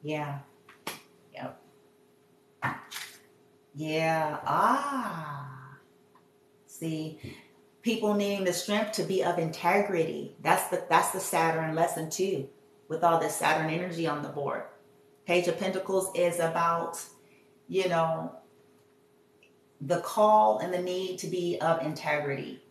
Yeah. Yep. Yeah. See, people needing the strength to be of integrity. That's the Saturn lesson too, with all this Saturn energy on the board. Page of Pentacles is about, you know, the call and the need to be of integrity.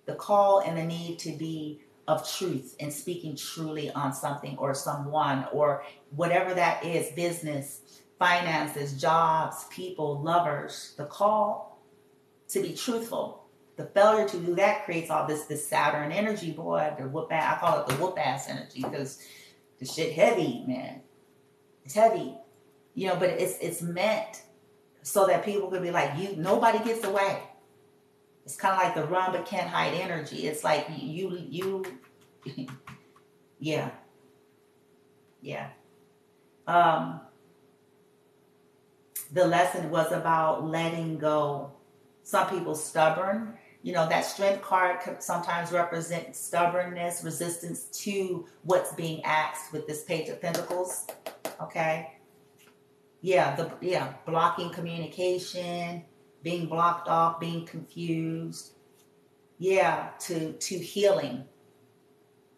The call and the need to be of truth and speaking truly on something or someone or whatever that is, business, finances, jobs, people, lovers. The call to be truthful. The failure to do that creates all this Saturn energy, boy. The whoop ass, I call it the whoop ass energy because the shit heavy, man. It's heavy, you know. But it's meant so that people could be like, nobody gets away. It's kind of like the run but can't hide energy. It's like you, yeah. The lesson was about letting go. Some people stubborn. You know, that strength card could sometimes represent stubbornness, resistance to what's being asked with this Page of Pentacles. Okay. Blocking communication, being blocked off, being confused. Yeah, to healing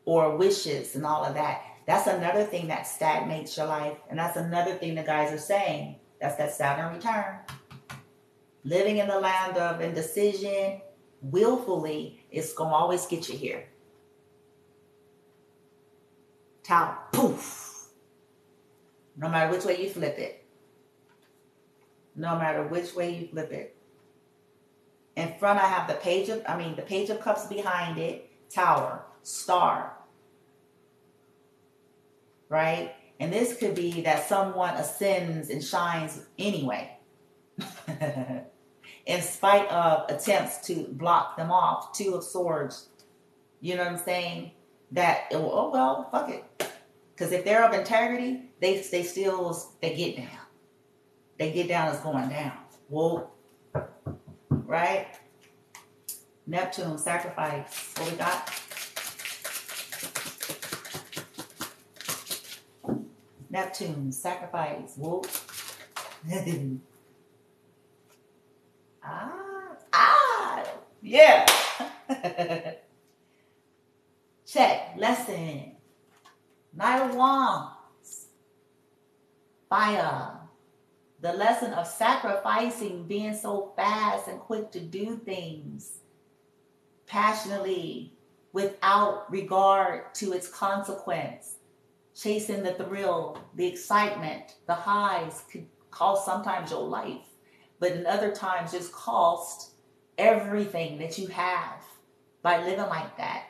or wishes and all of that. That's another thing that stagnates your life. And that's another thing the guys are saying. That's that Saturn return. Living in the land of indecision, willfully, it's going to always get you here. Tower, poof. No matter which way you flip it. No matter which way you flip it. In front, I have the Page of Cups behind it. Tower, star. Right? And this could be that someone ascends and shines anyway. In spite of attempts to block them off. Two of Swords. You know what I'm saying? That, oh well, fuck it. Because if they're of integrity, they get down. They get down as going down. Whoa. Right? Neptune, sacrifice. What we got? Neptune, sacrifice. Whoa. Yeah. Check. Lesson. Knight of Wands. Fire. The lesson of sacrificing, being so fast and quick to do things passionately without regard to its consequence. Chasing the thrill, the excitement, the highs could cost sometimes your life, but in other times just cost everything that you have by living like that.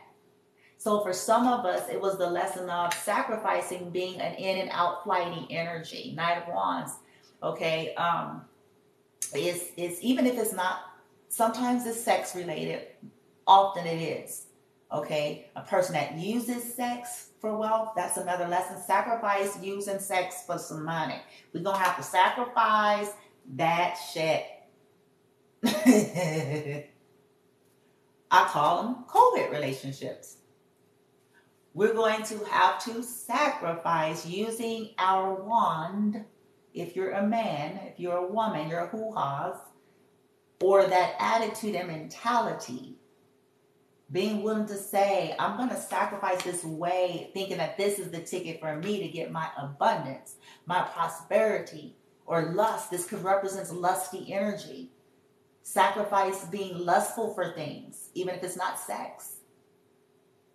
So for some of us, it was the lesson of sacrificing, being an in and out flighty energy. Knight of Wands. Okay, it's even if it's not, sometimes it's sex related, often it is. Okay, a person that uses sex for wealth, that's another lesson. Sacrifice using sex for some money. We're gonna have to sacrifice that shit. I call them COVID relationships. We're going to have to sacrifice using our wand. If you're a man, if you're a woman, you're a hoo-ha's, or that attitude and mentality, being willing to say, I'm going to sacrifice this way, thinking that this is the ticket for me to get my abundance, my prosperity, or lust. This could represent lusty energy. Sacrifice being lustful for things, even if it's not sex.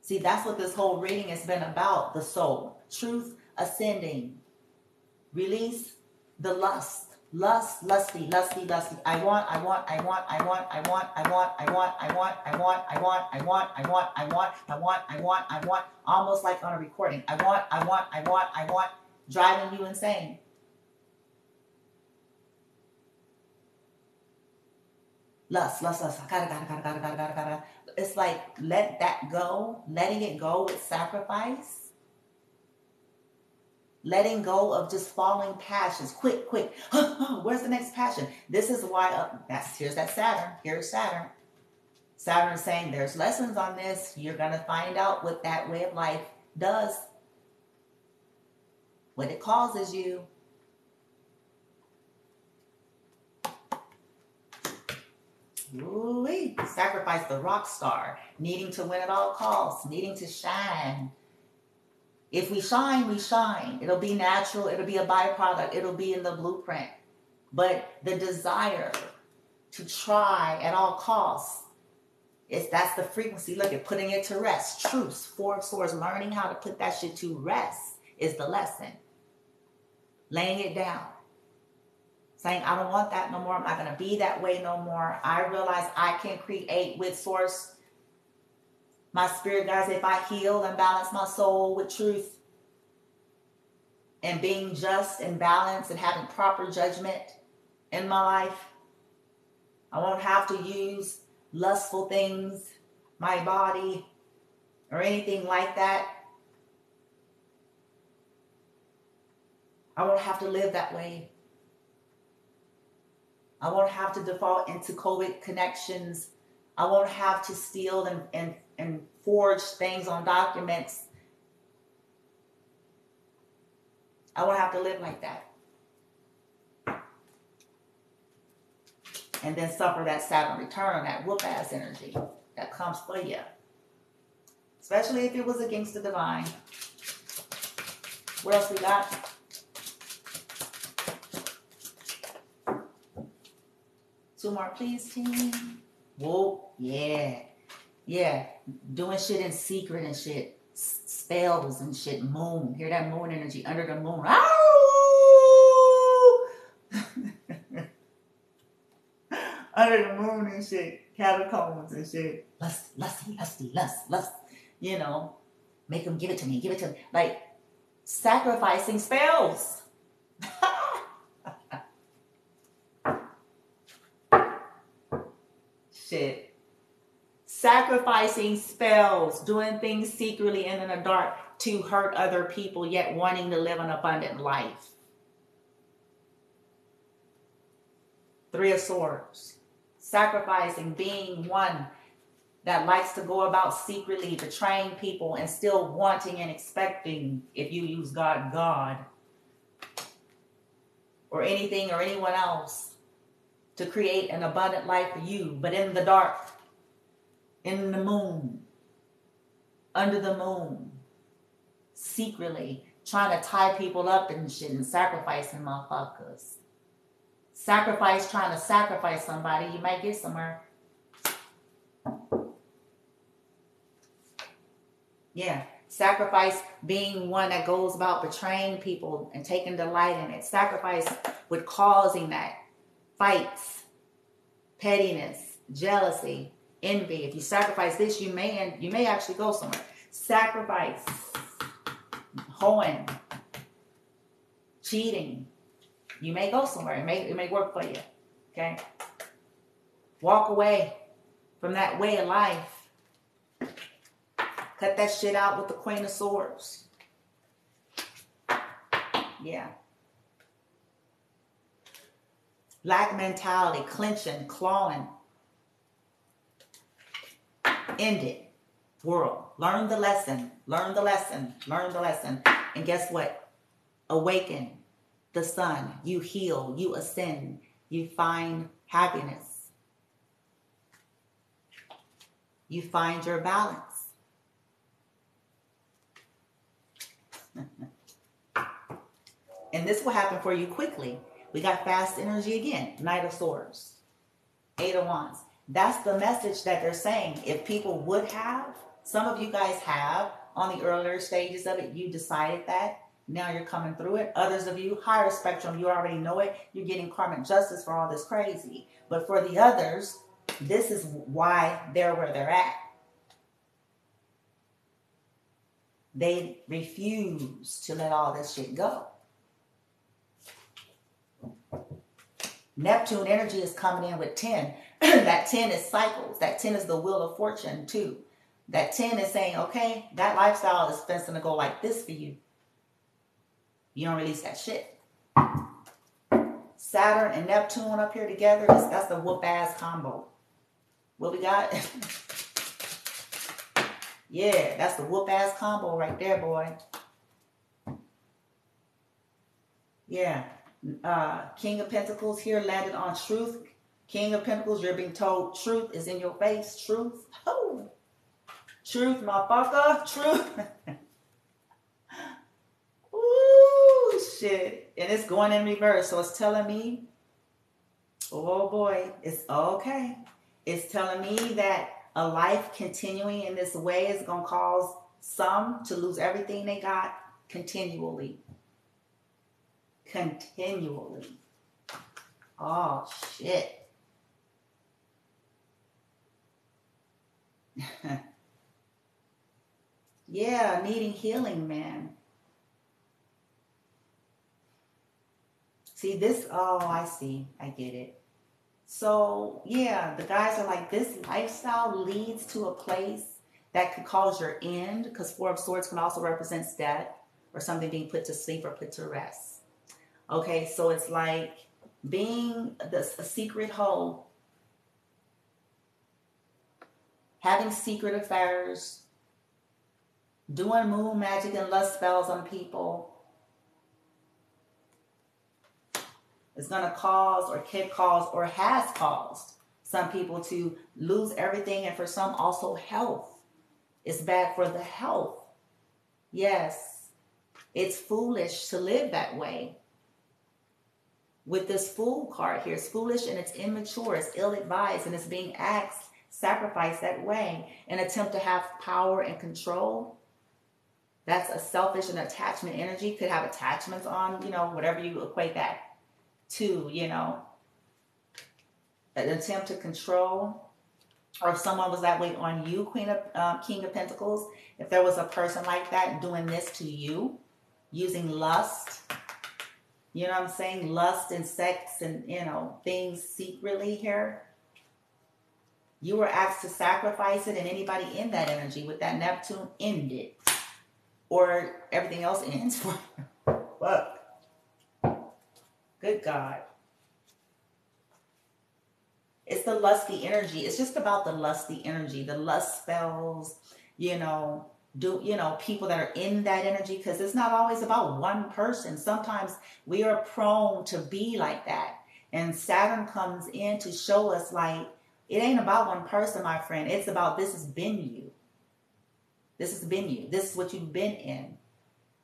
See, that's what this whole reading has been about, the soul. Truth ascending. Release the lust Lust, lusty, lusty, lusty. I want, I want, I want, I want, I want, I want, I want, I want, I want, I want, I want, I want, I want, I want, I want, I want, almost like on a recording. I want, I want, I want, I want, driving you insane. Lust, lust, lust. Gotta. It's like, let that go. Letting it go with sacrifice. Letting go of just falling passions. Quick. Where's the next passion? This is why, here's that Saturn. Here's Saturn. Saturn is saying there's lessons on this. You're going to find out what that way of life does. What it causes you. Ooh-wee. Sacrifice the rock star. Needing to win at all costs. Needing to shine. If we shine, we shine. It'll be natural. It'll be a byproduct. It'll be in the blueprint. But the desire to try at all costs, that's the frequency. Look at putting it to rest. Truths, Four of Swords, learning how to put that shit to rest is the lesson. Laying it down. Saying, I don't want that no more. I'm not going to be that way no more. I realize I can create with Source. My spirit guides, if I heal and balance my soul with truth and being just and balanced and having proper judgment in my life, I won't have to use lustful things, my body, or anything like that. I won't have to live that way. I won't have to default into COVID connections. I won't have to steal and forge things on documents. I won't have to live like that. And then suffer that Saturn return, that whoop-ass energy that comes for you. Especially if it was against the divine. What else we got? Two more, please, team. Whoa, yeah. Yeah, doing shit in secret and shit. Spells and shit. Moon. Hear that moon energy under the moon. Ow! Under the moon and shit. Catacombs and shit. Lusty. Lust. You know, make them give it to me. Like, sacrificing spells. Shit. Sacrificing spells, doing things secretly and in the dark to hurt other people, yet wanting to live an abundant life. Three of Swords. Sacrificing, being one that likes to go about secretly, betraying people and still wanting and expecting, if you use God, or anything or anyone else, to create an abundant life for you, but in the dark. In the moon, under the moon, secretly trying to tie people up and shit and sacrificing motherfuckers. Trying to sacrifice somebody, you might get somewhere. Yeah, sacrifice being one that goes about betraying people and taking delight in it. Sacrifice with causing that. Fights, pettiness, jealousy, envy. If you sacrifice this, you may actually go somewhere. Sacrifice, hoeing, cheating. You may go somewhere. It may work for you. Okay. Walk away from that way of life. Cut that shit out with the Queen of Swords. Yeah. Lack mentality, clenching, clawing. End it. World. Learn the lesson. And guess what? Awaken the sun. You heal. You ascend. You find happiness. You find your balance. And this will happen for you quickly. We got fast energy again. Knight of Swords. Eight of Wands. That's the message that they're saying. If people would have, some of you guys have, on the earlier stages of it, you decided that Now you're coming through it. Others of you, higher spectrum, you already know it. You're getting karmic justice for all this crazy. But for the others, this is why they're where they're at. They refuse to let all this shit go. Neptune energy is coming in with 10. That 10 is cycles. That 10 is the wheel of fortune too. That 10 is saying, okay, that lifestyle is fencing to go like this for you. You don't release that shit. Saturn and Neptune up here together, that's the whoop-ass combo. What we got? Yeah, that's the whoop-ass combo right there, boy. Yeah. King of Pentacles here landed on truth. King of Pentacles, you're being told truth is in your face. Truth. Oh. Truth, motherfucker. Truth. Ooh, shit. And it's going in reverse. So it's telling me, oh boy, it's okay. It's telling me that a life continuing in this way is going to cause some to lose everything they got continually. Continually. Oh, shit. Yeah, needing healing, man. See, this, oh, I see. I get it. So, yeah, the guys are like, this lifestyle leads to a place that could cause your end, because Four of Swords can also represent death or something being put to sleep or put to rest. Okay, so it's like being a secret hoe, having secret affairs, doing moon magic and lust spells on people. It's going to cause or can cause or has caused some people to lose everything, and for some also health. It's bad for the health. Yes, it's foolish to live that way. With this Fool card here, it's foolish and it's immature, it's ill-advised, and it's being asked, sacrificed that way. An attempt to have power and control. That's a selfish and attachment energy. Could have attachments on, whatever you equate that to, an attempt to control. Or if someone was that way on you, King of Pentacles, if there was a person like that doing this to you, using lust, you know what I'm saying? Lust and sex and, things secretly here. You were asked to sacrifice it, and anybody in that energy with that Neptune, end it. Or everything else ends for you. Fuck. Good God. It's the lusty energy. It's just about the lusty energy, the lust spells, people that are in that energy, because it's not always about one person. Sometimes we are prone to be like that. And Saturn comes in to show us like, it ain't about one person, my friend. It's about, this has been you. This has been you. This is what you've been in.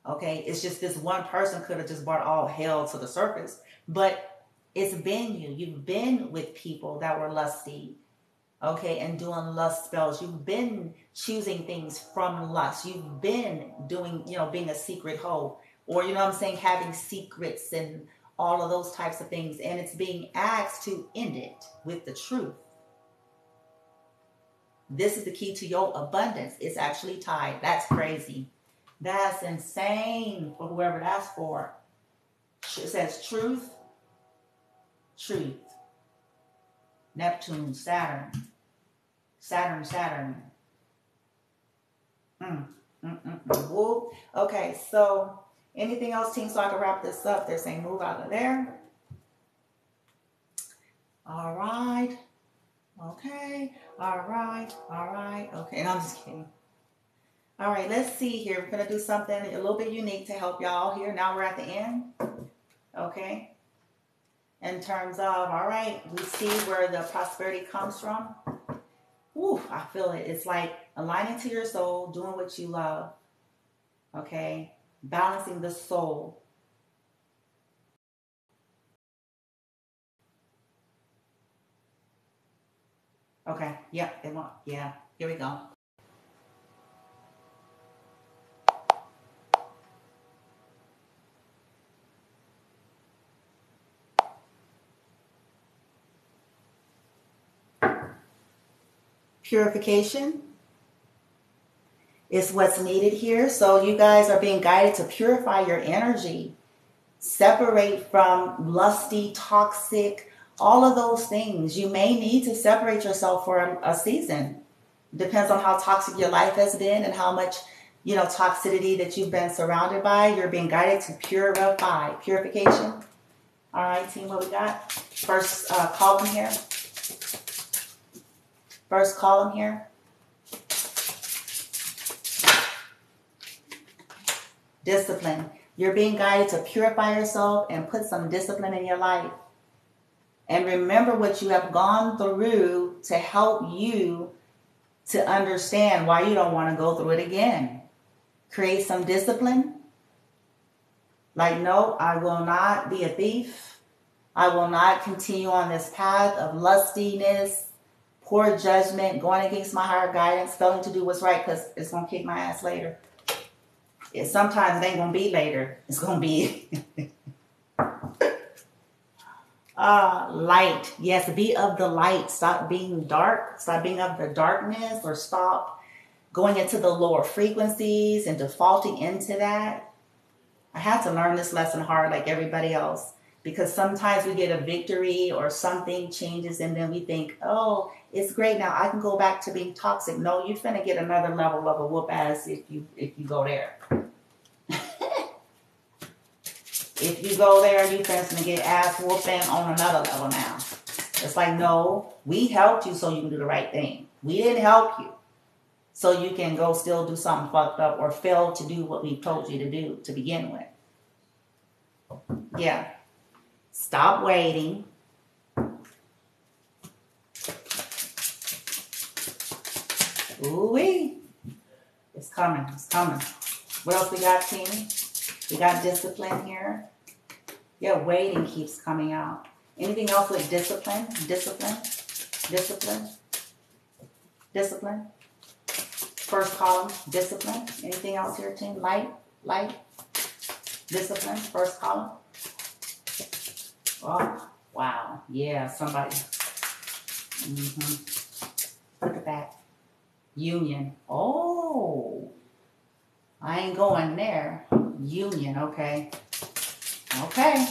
Okay? It's just this one person could have just brought all hell to the surface. But it's been you. You've been with people that were lusty, okay, and doing lust spells. You've been choosing things from lust. You've been doing, being a secret hoe, or, having secrets and all of those types of things. And it's being asked to end it with the truth. This is the key to your abundance. It's actually tied. That's crazy. That's insane for whoever that's for. It says truth. Truth. Neptune, Saturn. Saturn. Whoop. Okay, so anything else, team, so I can wrap this up? They're saying move out of there. All right. Okay. All right. Okay, and I'm just kidding. All right, let's see here. We're going to do something a little bit unique to help y'all here. Now we're at the end. Okay. In terms of, all right, we see where the prosperity comes from. Ooh, I feel it. It's like aligning to your soul, doing what you love. Okay. Balancing the soul. Okay. Yep. Yeah. Here we go. Purification is what's needed here. So you guys are being guided to purify your energy. Separate from lusty, toxic, all of those things. You may need to separate yourself for a season. Depends on how toxic your life has been and how much, toxicity that you've been surrounded by. You're being guided to purify. Purification. All right, team, what we got? First column here. First column here. Discipline. You're being guided to purify yourself and put some discipline in your life. And remember what you have gone through to help you to understand why you don't want to go through it again. Create some discipline. Like, no, I will not be a thief. I will not continue on this path of lustiness, poor judgment, going against my higher guidance, failing to do what's right because it's going to kick my ass later. Sometimes it ain't going to be later. It's going to be light. Yes, be of the light. Stop being dark. Stop being of the darkness, or stop going into the lower frequencies and defaulting into that. I had to learn this lesson hard like everybody else, because sometimes we get a victory or something changes and then we think, oh, it's great now. I can go back to being toxic. No, you're finna get another level of a whoop ass if you go there. If you go there, you're finna get ass whooping on another level now. It's like, no, we helped you so you can do the right thing. We didn't help you so you can go still do something fucked up or fail to do what we told you to do to begin with. Yeah. Stop waiting. Ooh-wee. It's coming. It's coming. What else we got, team? We got discipline here. Yeah, waiting keeps coming out. Anything else with discipline? Discipline. Discipline. Discipline. First column, discipline. Anything else here, team? Light. Light. Discipline. First column. Oh, wow. Yeah, somebody. Look at that. Union. Oh. I ain't going there. Union, okay. Okay.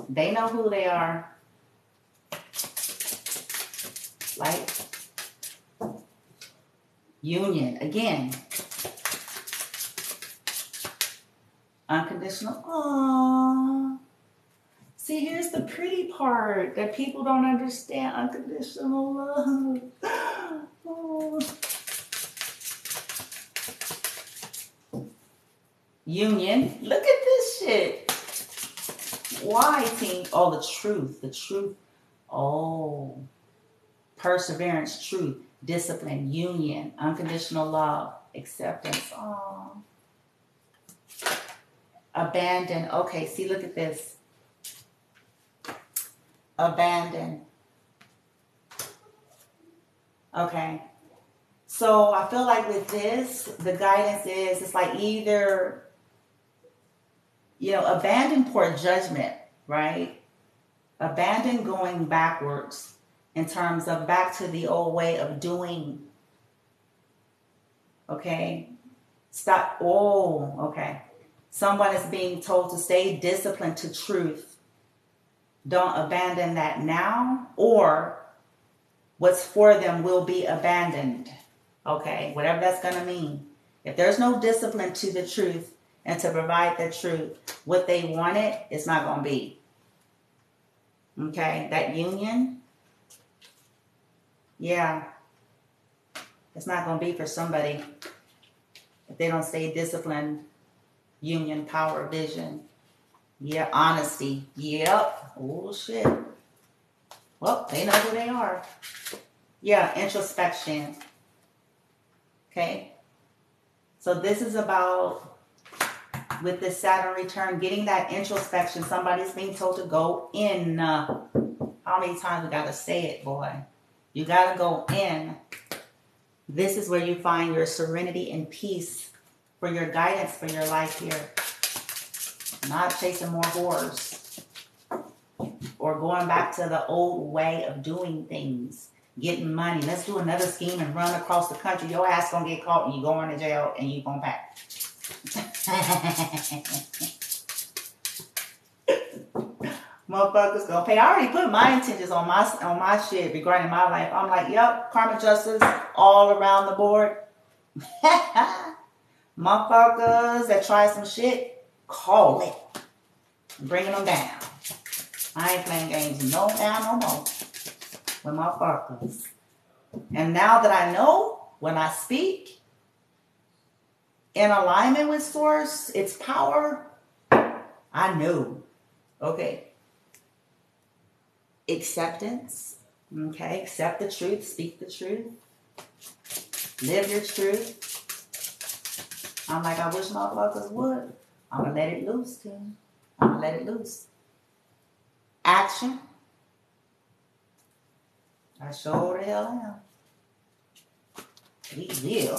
They know who they are. Like, union, again. Unconditional. Aww. See, here's the pretty part that people don't understand. Unconditional love. Oh. Union. Look at this shit. Why, team? Oh, the truth. The truth. Oh. Perseverance, truth, discipline, union, unconditional love, acceptance. Oh. Abandon. Okay, see, look at this. Abandon. Okay. So I feel like with this, the guidance is, it's like either, abandon poor judgment, right? Abandon going backwards in terms of back to the old way of doing. Okay? Stop. Oh, okay. Someone is being told to stay disciplined to truth. Don't abandon that now, or what's for them will be abandoned. Okay? Whatever that's going to mean. If there's no discipline to the truth and to provide the truth, what they wanted, it's not going to be. Okay? That union, yeah, it's not going to be for somebody if they don't stay disciplined. Union, power, vision. Yeah, honesty. Yep. Oh, shit. Well, they know who they are. Yeah, introspection. Okay. So this is about, with the Saturn return, getting that introspection. Somebody's being told to go in. How many times we got to say it, boy? You got to go in. This is where you find your serenity and peace for your guidance for your life here. Not chasing more whores or going back to the old way of doing things. getting money. Let's do another scheme and run across the country. Your ass gonna get caught and you going to jail and you gonna pay. Motherfuckers gonna pay. I already put my intentions on my shit regarding my life. I'm like, yep, karmic justice all around the board. Motherfuckers that try some shit, call it. I'm bringing them down. I ain't playing games no more with motherfuckers. And now that I know when I speak in alignment with source, its power, I know. Okay. Acceptance. Okay. Accept the truth. Speak the truth. Live your truth. I'm like, I wish motherfuckers would. I'm going to let it loose, Tim. I'm going to let it loose. Action. I sure the hell am. We will.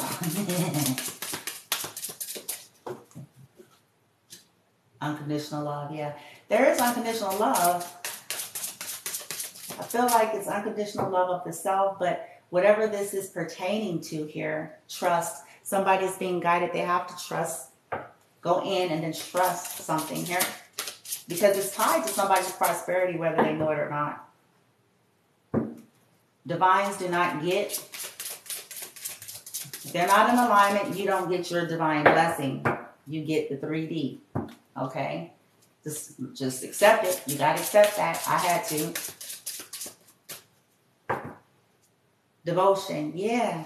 Unconditional love, yeah. There is unconditional love. I feel like it's unconditional love of the self, but whatever this is pertaining to here, trust. Somebody's being guided. They have to trust. Go in and then trust something here. Because it's tied to somebody's prosperity, whether they know it or not. Divines do not get. If they're not in alignment, you don't get your divine blessing. You get the 3D. Okay? Just accept it. You got to accept that. I had to. Devotion. Yeah.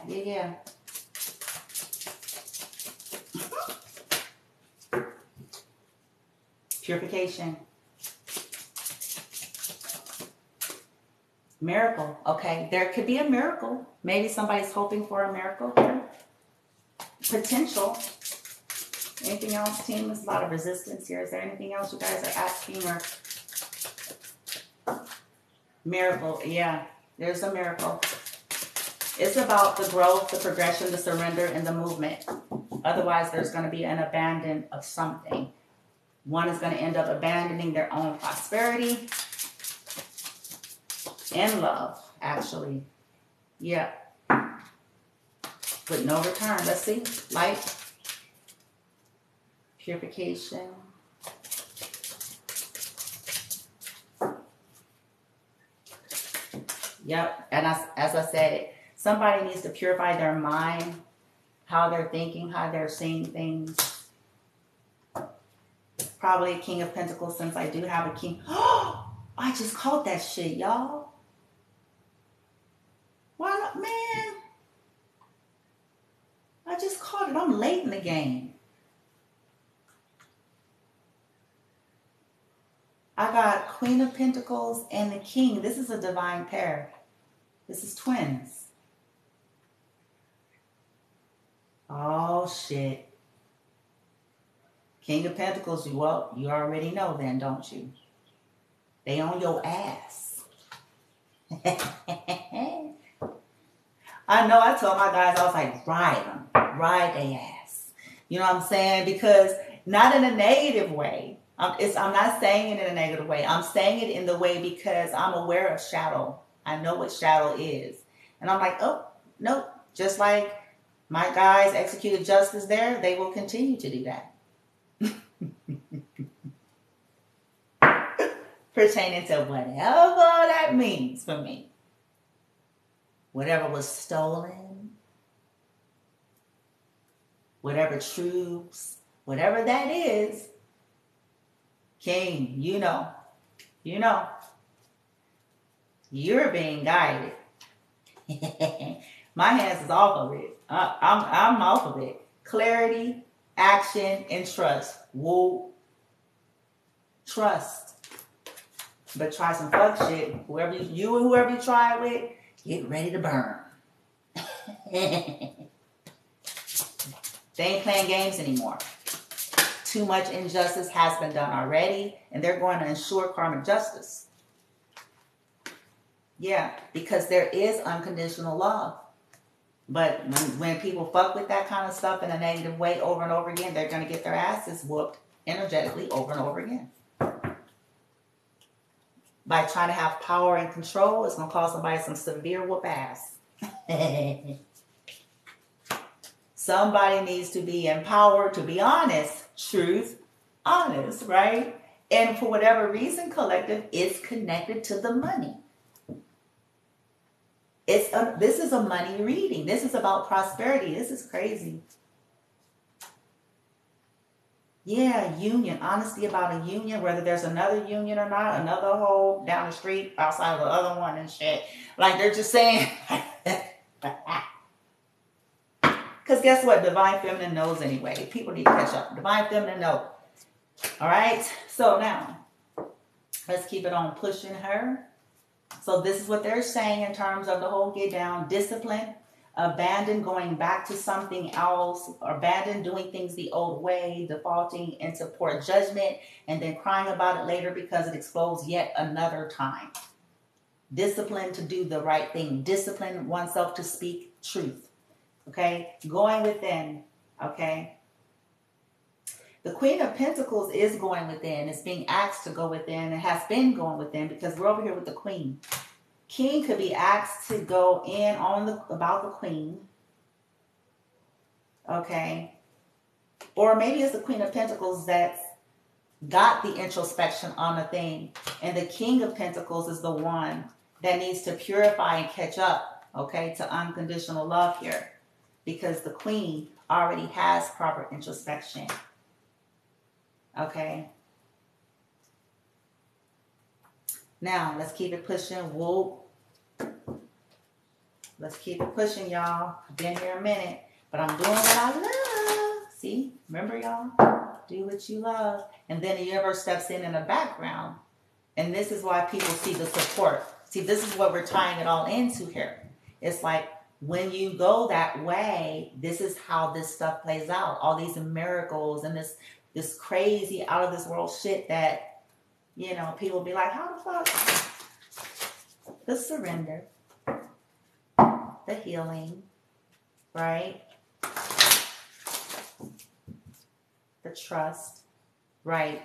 Purification. Miracle. Okay. There could be a miracle. Maybe somebody's hoping for a miracle here. Potential. Anything else, team? There's a lot of resistance here. Is there anything else you guys are asking? Or miracle. Yeah. There's a miracle. It's about the growth, the progression, the surrender, and the movement. Otherwise, there's going to be an abandon of something. One is going to end up abandoning their own prosperity and love, actually. Yeah. With no return. Let's see. Light. Purification. Yep. And as I said, somebody needs to purify their mind, how they're thinking, how they're seeing things. Probably a King of Pentacles, since I do have a King. Oh, I just caught that shit, y'all. Why not, man? I just caught it. I'm late in the game. I got Queen of Pentacles and the King. This is a divine pair. This is twins. Oh, shit. King of Pentacles, well, you already know then, don't you? They on your ass. I know, I told my guys, I was like, ride them. Ride their ass. You know what I'm saying? Because not in a negative way. I'm not saying it in a negative way. I'm saying it in the way because I'm aware of shadow. I know what shadow is. And I'm like, oh, nope. Just like my guys executed justice there, they will continue to do that. Pertaining to whatever that means for me. Whatever was stolen. Whatever troops. Whatever that is. King, you know. You know. You're being guided. My hands is off of it. I'm off of it. Clarity, action, and trust. Whoa. Trust. But try some fuck shit. Whoever you try it with, get ready to burn. They ain't playing games anymore. Too much injustice has been done already, and they're going to ensure karmic justice. Yeah, because there is unconditional love. But when people fuck with that kind of stuff in a negative way over and over again, they're going to get their asses whooped energetically over and over again. by trying to have power and control, it's going to cause somebody some severe whoop ass. Somebody needs to be empowered to be honest, truth, honest, right? And for whatever reason, collective, it's connected to the money. This is a money reading. This is about prosperity. This is crazy. Yeah, union. Honesty about a union, whether there's another union or not, another hole down the street outside of the other one and shit. Like they're just saying. Because guess what? Divine Feminine knows anyway. People need to catch up. Divine Feminine knows. All right. So now, let's keep it on pushing her. So this is what they're saying in terms of the whole get down. Discipline. Abandon going back to something else. Abandon doing things the old way. Defaulting into poor judgment. And then crying about it later because it explodes yet another time. Discipline to do the right thing. Discipline oneself to speak truth. Okay, going within, okay. The Queen of Pentacles is going within. It's being asked to go within. It has been going within because we're over here with the Queen. King could be asked to go in on about the Queen. Okay. Or maybe it's the Queen of Pentacles that's got the introspection on the thing. And the King of Pentacles is the one that needs to purify and catch up, okay, to unconditional love here. Because the Queen already has proper introspection. Okay. Now, let's keep it pushing. Whoop. Let's keep it pushing, y'all. I've been here a minute, but I'm doing what I love. See? Remember, y'all? Do what you love. And then the universe steps in the background. And this is why people see the support. See, this is what we're tying it all into here. It's like, when you go that way, this is how this stuff plays out. All these miracles and this crazy out of this world shit that, you know, people be like, how the fuck? The surrender, the healing, right? The trust, right?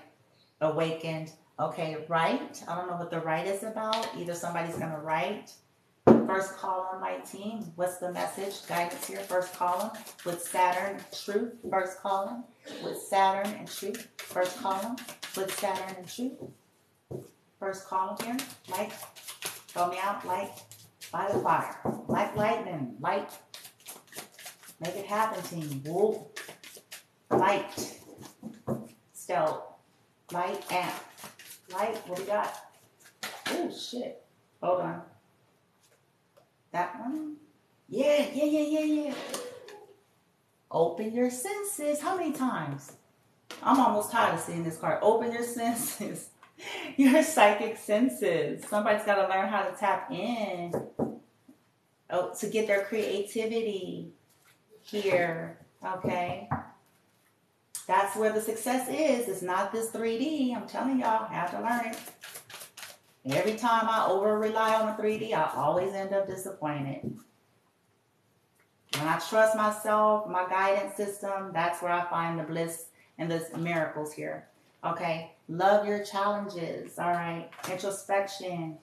Awakened. Okay, right. I don't know what the right is about. Either somebody's going to write. First column, my team. What's the message? Guidance here. First column with Saturn, truth. First column with Saturn and truth. First column with Saturn and truth. First column here. Light. Help me out. Light. By the fire. Like lightning. Light. Make it happen, team. Whoop. Light. Stealth. Light. Amp. Light. What we got? Oh, shit. Hold on. That one? Yeah. Open your senses. How many times? I'm almost tired of seeing this card. Open your senses. Your psychic senses. Somebody's got to learn how to tap in. Oh, to get their creativity here. Okay. That's where the success is. It's not this 3D. I'm telling y'all, I have to learn it. Every time I over-rely on the 3D, I always end up disappointed. When I trust myself, my guidance system, that's where I find the bliss and the miracles here. Okay, love your challenges, all right? Introspection.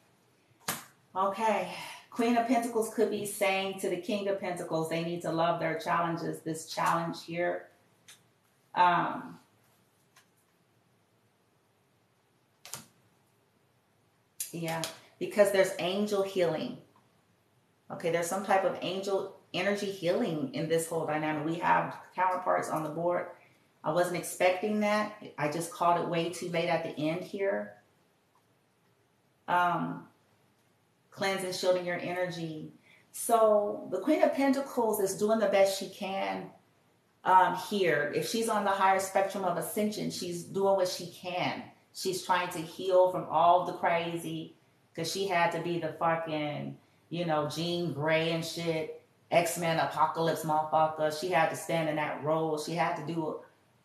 Okay, Queen of Pentacles could be saying to the King of Pentacles, they need to love their challenges. This challenge here. Yeah, because there's angel healing. Okay, there's some type of angel energy healing in this whole dynamic. We have counterparts on the board. I wasn't expecting that. I just called it way too late at the end here. Cleansing, shielding your energy. So the Queen of Pentacles is doing the best she can here. If she's on the higher spectrum of ascension, she's doing what she can. She's trying to heal from all the crazy, because she had to be the fucking, you know, Jean Grey and shit, X-Men apocalypse motherfucker. She had to stand in that role. She had to do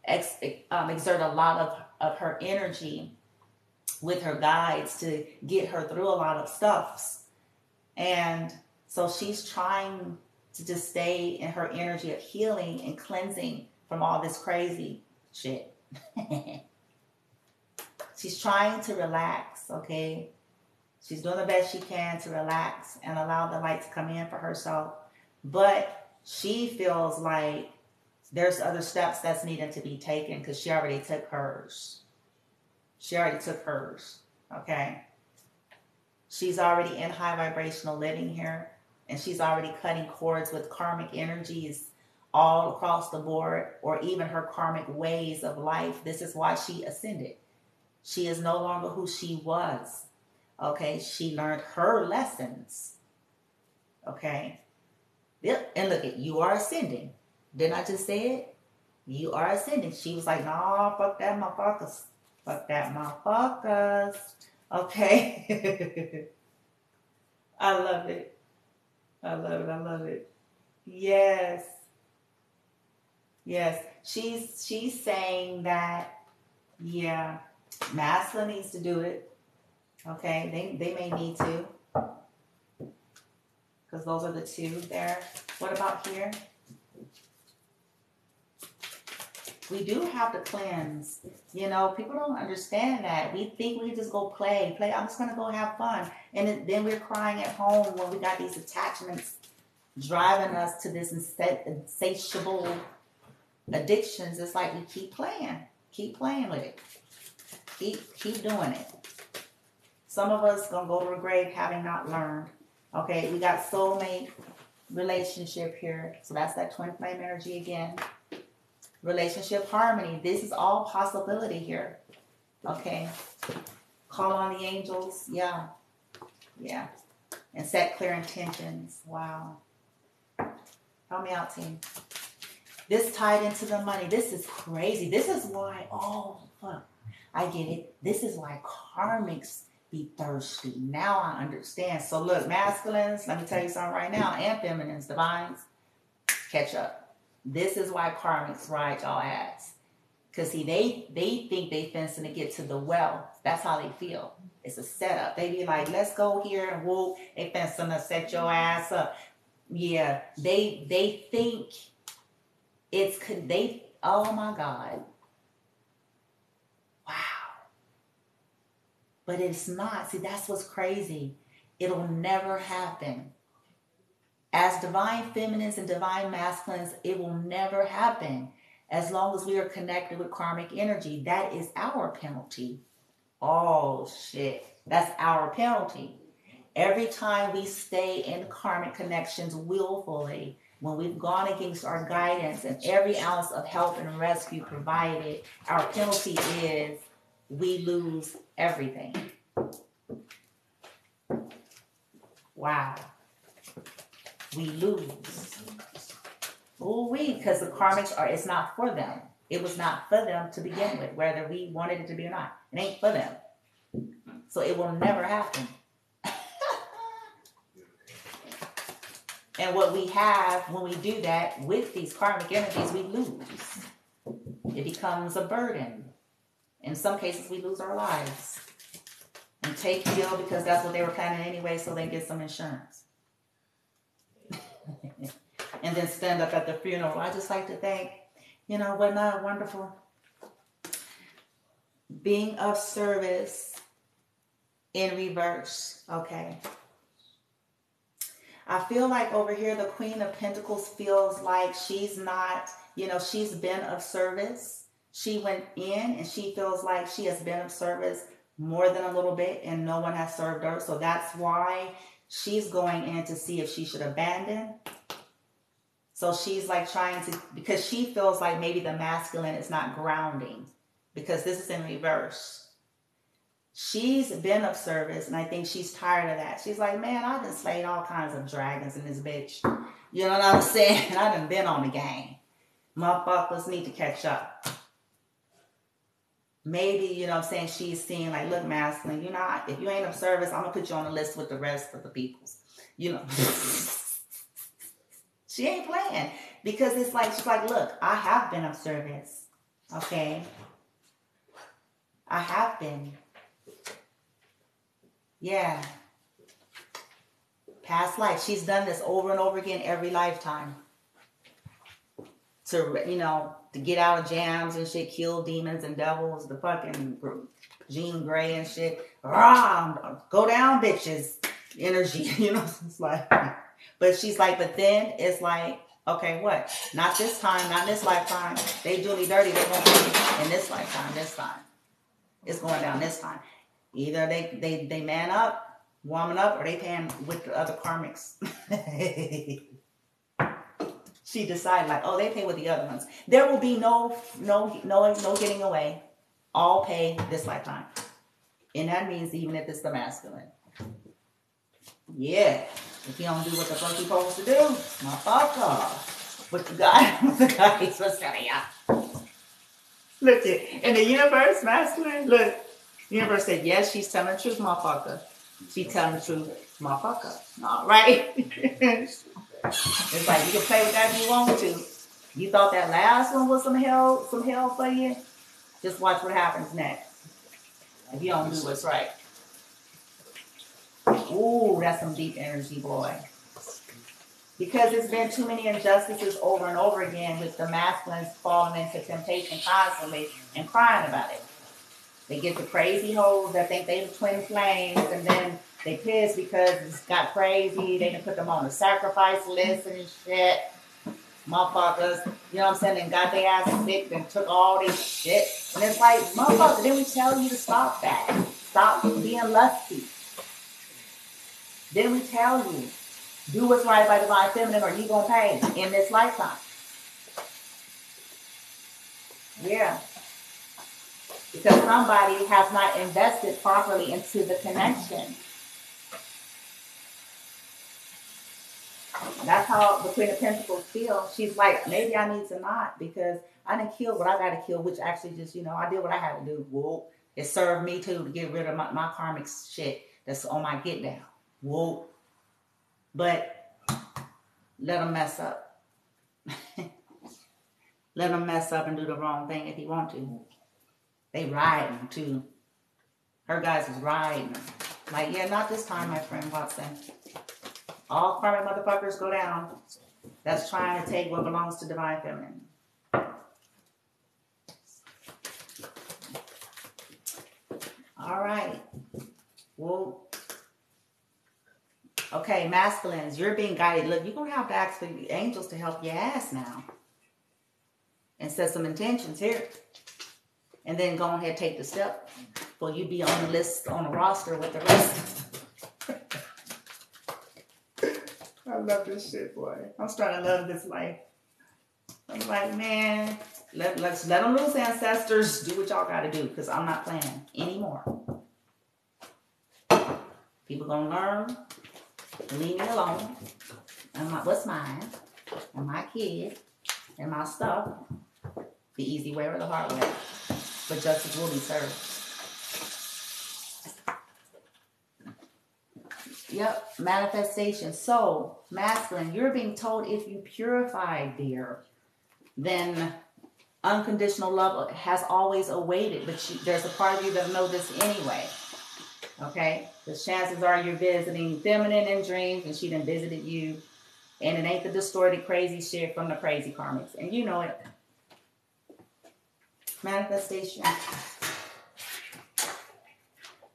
exert a lot of her energy with her guides to get her through a lot of stuffs. And so she's trying to just stay in her energy of healing and cleansing from all this crazy shit. She's trying to relax, okay? She's doing the best she can to relax and allow the light to come in for herself. But she feels like there's other steps that's needed to be taken because she already took hers. She already took hers. Okay. She's already in high vibrational living here. And she's already cutting cords with karmic energies all across the board, or even her karmic ways of life. This is why she ascended. She is no longer who she was. Okay, she learned her lessons. Okay, yep. And look, you are ascending. Didn't I just say it? You are ascending. She was like, "No, fuck that, motherfuckers. Fuck that, motherfuckers." Okay. I love it. I love it. I love it. Yes. Yes. She's saying that, yeah, masculine needs to do it. Okay. They may need to. Because those are the two there. What about here? We do have to cleanse. You know, people don't understand that. We think we can just go play. I'm just going to go have fun. And then we're crying at home when we got these attachments driving us to this insatiable addictions. It's like we keep playing with it, keep doing it. Some of us gonna go to the grave having not learned. Okay, we got soulmate relationship here, so that's that twin flame energy again. Relationship harmony, this is all possibility here. Okay, call on the angels. Yeah, and set clear intentions. Wow, help me out, team. This tied into the money. This is crazy. This is why, oh, fuck. I get it. This is why karmics be thirsty. Now I understand. So look, masculines, let me tell you something right now, and feminines, divines, catch up. This is why karmics ride y'all ass. Because, see, they think they fencing to get to the wealth. That's how they feel. It's a setup. They be like, let's go here and whoop. They fencing to set your ass up. Yeah, they think oh my God. Wow. But it's not. See, that's what's crazy. It'll never happen. As divine feminines and divine masculines, it will never happen as long as we are connected with karmic energy. That is our penalty. Oh, shit. That's our penalty. Every time we stay in karmic connections willfully, when we've gone against our guidance and every ounce of help and rescue provided, our penalty is we lose everything. Wow. We lose. Because the karmics it's not for them. It was not for them to begin with, whether we wanted it to be or not. It ain't for them. So it will never happen. And what we have when we do that with these karmic energies, we lose. It becomes a burden. In some cases, we lose our lives. And take heal because that's what they were planning anyway, so they get some insurance. And then stand up at the funeral. I just like to thank, wasn't that wonderful? Being of service in reverse. Okay. I feel like over here, the Queen of Pentacles feels like she's not, she's been of service. She went in and she feels like she has been of service more than a little bit and no one has served her. So that's why she's going in to see if she should abandon. So she's like trying to, because she feels like maybe the masculine is not grounding because this is in reverse. She's been of service, and I think she's tired of that. She's like, man, I done slayed all kinds of dragons in this bitch. You know what I'm saying? I done been on the game. Motherfuckers need to catch up. Maybe, she's seeing like, look, masculine, if you ain't of service, I'm going to put you on the list with the rest of the peoples. She ain't playing. Because it's like, she's like, look, I have been of service. Okay? I have been. Yeah. Past life. She's done this over and over again every lifetime. To get out of jams and shit, kill demons and devils, the fucking Jean Grey and shit. Rah, go down, bitches. Energy, you know, it's like, but she's like, but then it's like, okay, what? Not this time, not this lifetime. They do me dirty, they're going to pay in this lifetime, this time. It's going down this time. Either they man up, woman up, or they paying with the other karmics. She decided like, oh, they pay with the other ones. There will be no getting away. All pay this lifetime. And that means even if it's the masculine. Yeah. If you don't do what the fuck you're supposed to do, motherfucker. What the guy is supposed to tell ya. Look it. In the universe, masculine, look. The universe said, yes, she's telling the truth, motherfucker. She's telling the truth, motherfucker. All right. It's like you can play with that if you want to. You thought that last one was some hell for you? Just watch what happens next. If you don't do what's right. Ooh, that's some deep energy, boy. Because it's been too many injustices over and over again with the masculines falling into temptation constantly and crying about it. They get the crazy hoes that think they're twin flames, and then they piss because it's got crazy. They done put them on the sacrifice list and shit. Motherfuckers, you know what I'm saying? And got their ass sick and took all this shit. And it's like, motherfucker, didn't we tell you to stop that? Stop being lusty. Didn't we tell you? Do what's right by divine feminine or you gonna pay in this lifetime. Yeah. Because somebody has not invested properly into the connection. That's how the Queen of Pentacles feels. She's like, maybe I need to not because I didn't kill what I got to kill, which actually just, you know, I did what I had to do. Whoa. It served me too to get rid of my karmic shit that's on my get down. Whoa. But let them mess up. Let them mess up and do the wrong thing if you want to. They riding too. Her guys is riding. Like, yeah, not this time, my friend Watson. All karmic motherfuckers go down. That's trying to take what belongs to divine feminine. All right. Well, okay, masculines, you're being guided. Look, you're going to have to ask for the angels to help your ass now. And set some intentions here. And then go ahead and take the step. For you be on the list, on the roster with the rest. I love this shit, boy. I'm starting to love this life. I'm like, man, let's let them loose, ancestors. Do what y'all got to do, because I'm not playing anymore. People gonna learn. Leave me alone. And what's mine? And my kid. And my stuff. The easy way or the hard way. But justice will be served. Yep, manifestation. So, masculine, you're being told if you purify, dear, then unconditional love has always awaited. But there's a part of you that know this anyway. Okay? The chances are you're visiting feminine in dreams and she done visited you. And it ain't the distorted crazy shit from the crazy karmics. And you know it. Manifestation.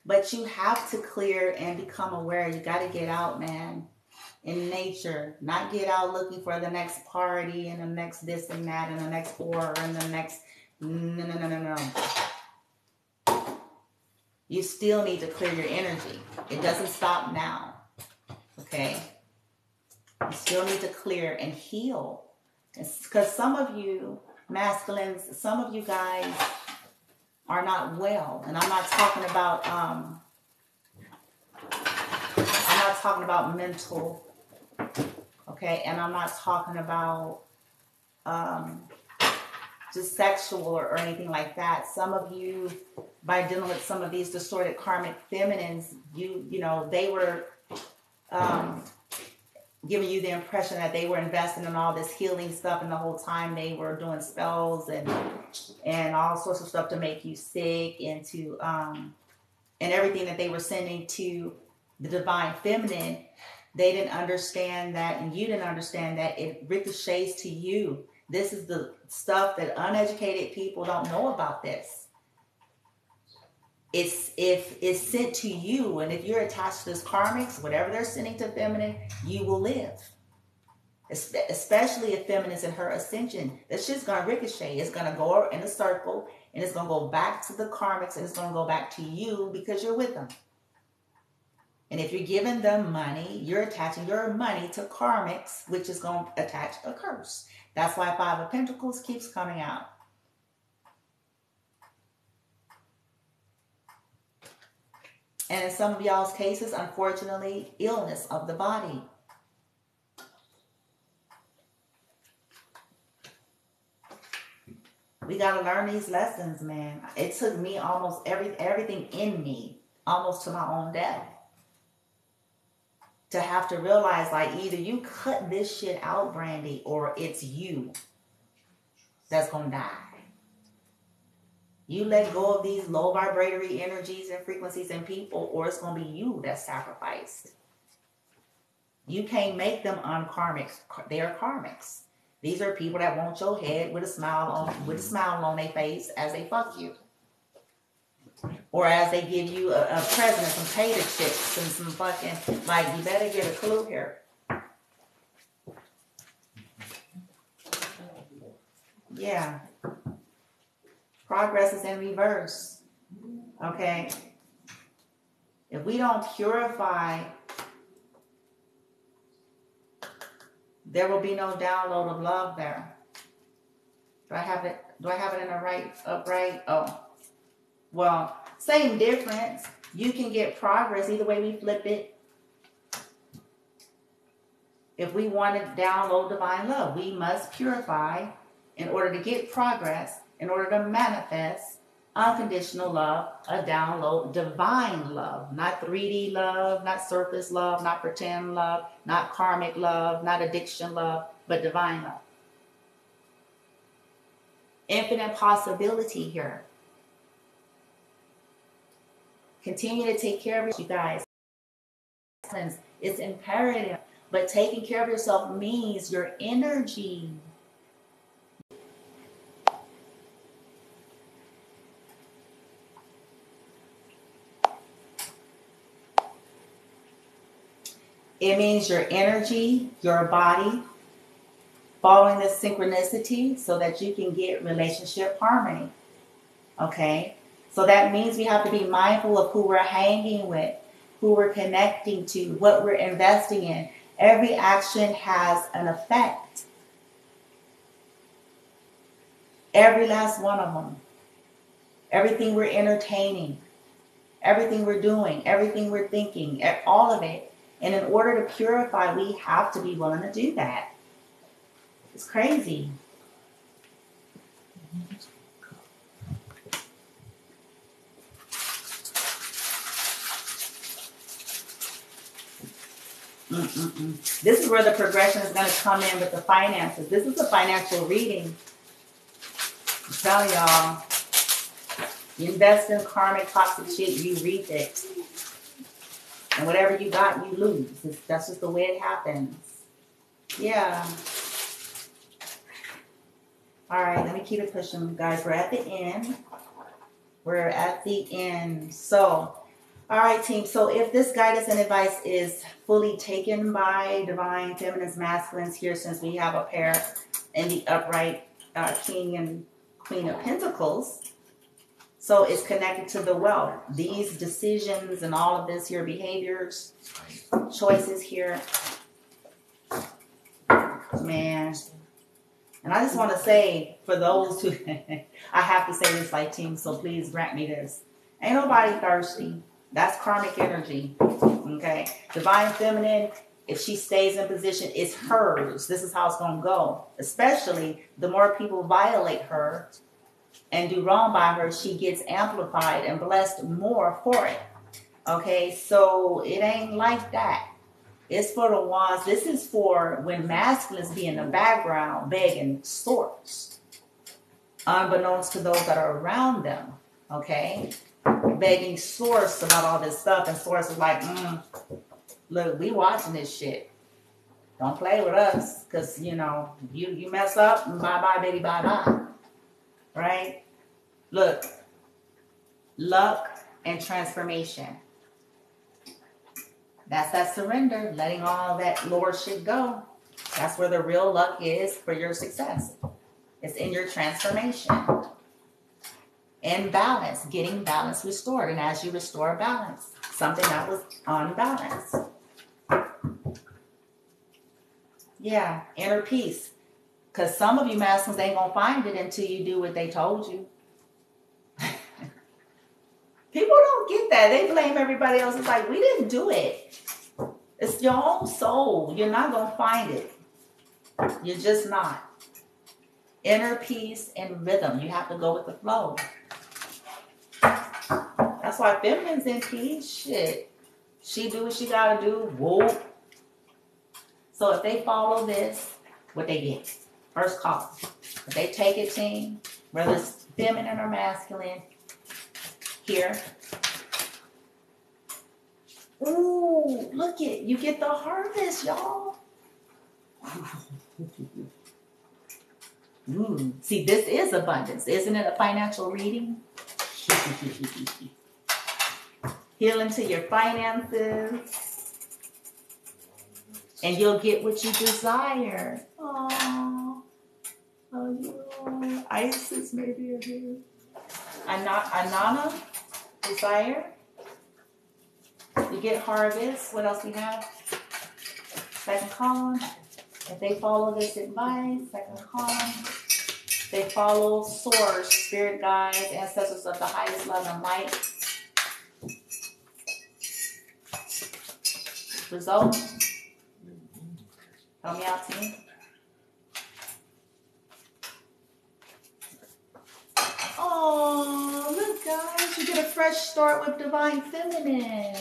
But you have to clear and become aware. You got to get out, man. In nature. Not get out looking for the next party and the next this and that and the next horror and the next... No. You still need to clear your energy. It doesn't stop now. Okay? You still need to clear and heal. Because some of you, masculines, some of you guys... are not well, and I'm not talking about mental, okay, and I'm not talking about just sexual or anything like that. Some of you, by dealing with some of these distorted karmic feminines, you know, they were giving you the impression that they were investing in all this healing stuff, and the whole time they were doing spells and all sorts of stuff to make you sick and to and everything that they were sending to the divine feminine. They didn't understand that, and you didn't understand that it ricochets to you. This is the stuff that uneducated people don't know about this. it's sent to you, and if you're attached to this karmics, whatever they're sending to feminine, you will live. Especially if feminine's in her ascension, that shit's gonna ricochet. It's gonna go in a circle, and it's gonna go back to the karmics, and it's gonna go back to you because you're with them. And if you're giving them money, you're attaching your money to karmics, which is going to attach a curse. That's why Five of Pentacles keeps coming out. And in some of y'all's cases, unfortunately, illness of the body. We got to learn these lessons, man. It took me almost everything in me, almost to my own death, to have to realize, like, either you cut this shit out, Brandy, or it's you that's going to die. You let go of these low vibratory energies and frequencies and people, or it's going to be you that's sacrificed. You can't make them unkarmics. They are karmics. These are people that want your head with a smile on their face as they fuck you. Or as they give you a present, some tater chips and some fucking, like, you better get a clue here. Yeah. Progress is in reverse. Okay? If we don't purify, there will be no download of love there. Do I have it in the upright? Oh. Well, same difference. You can get progress either way we flip it. If we want to download divine love, we must purify in order to get progress, in order to manifest unconditional love, a download divine love, not 3D love, not surface love, not pretend love, not karmic love, not addiction love, but divine love. Infinite possibility here. Continue to take care of you guys. It's imperative, but taking care of yourself means your energy. It means your energy, your body, following this synchronicity so that you can get relationship harmony. Okay? So that means we have to be mindful of who we're hanging with, who we're connecting to, what we're investing in. Every action has an effect. Every last one of them. Everything we're entertaining, everything we're doing, everything we're thinking, all of it. And in order to purify, we have to be willing to do that. It's crazy. This is where the progression is going to come in with the finances. This is a financial reading. I'm telling y'all, you invest in karmic toxic shit, you reap it. And whatever you got, you lose. That's just the way it happens. Yeah. All right, let me keep it pushing, guys. We're at the end. We're at the end. So, all right, team. So if this guidance and advice is fully taken by divine feminines, masculines here, since we have a pair in the upright King and Queen of Pentacles, so it's connected to the wealth. These decisions and all of this, your behaviors, choices here, man. And I just want to say, for those who, I have to say this, like, team, so please grant me this. Ain't nobody thirsty. That's karmic energy, okay? Divine feminine, if she stays in position, it's hers. This is how it's going to go. Especially the more people violate her and do wrong by her, she gets amplified and blessed more for it. Okay, so it ain't like that. It's for the ones, this is for when masculines be in the background begging source, unbeknownst to those that are around them, okay? Begging source about all this stuff, and source is like, look, we watching this shit. Don't play with us, because, you know, you mess up, bye-bye, baby, bye-bye. Right? Look, luck and transformation. That's that surrender, letting all that lower shit go. That's where the real luck is for your success. It's in your transformation. And balance, getting balance restored. And as you restore balance, something that was unbalanced. Yeah, inner peace. Because some of you masculines ain't going to find it until you do what they told you. People don't get that. They blame everybody else. It's like, we didn't do it. It's your own soul. You're not going to find it. You're just not. Inner peace and rhythm. You have to go with the flow. That's why feminine's in peace. Shit. She do what she got to do. Whoa. So if they follow this, what they get? First call. If they take it, team, whether it's feminine or masculine, here. Ooh, look it. You get the harvest, y'all. See, this is abundance. Isn't it a financial reading? Healing to your finances. And you'll get what you desire. Aww. Oh, Isis maybe are here. Anana, desire. You get harvest. What else we have? Second column. If they follow this advice, second column. They follow source, spirit guides, ancestors of the highest love and light. Result. Help me out, team. Oh, look, guys. You get a fresh start with Divine Feminine.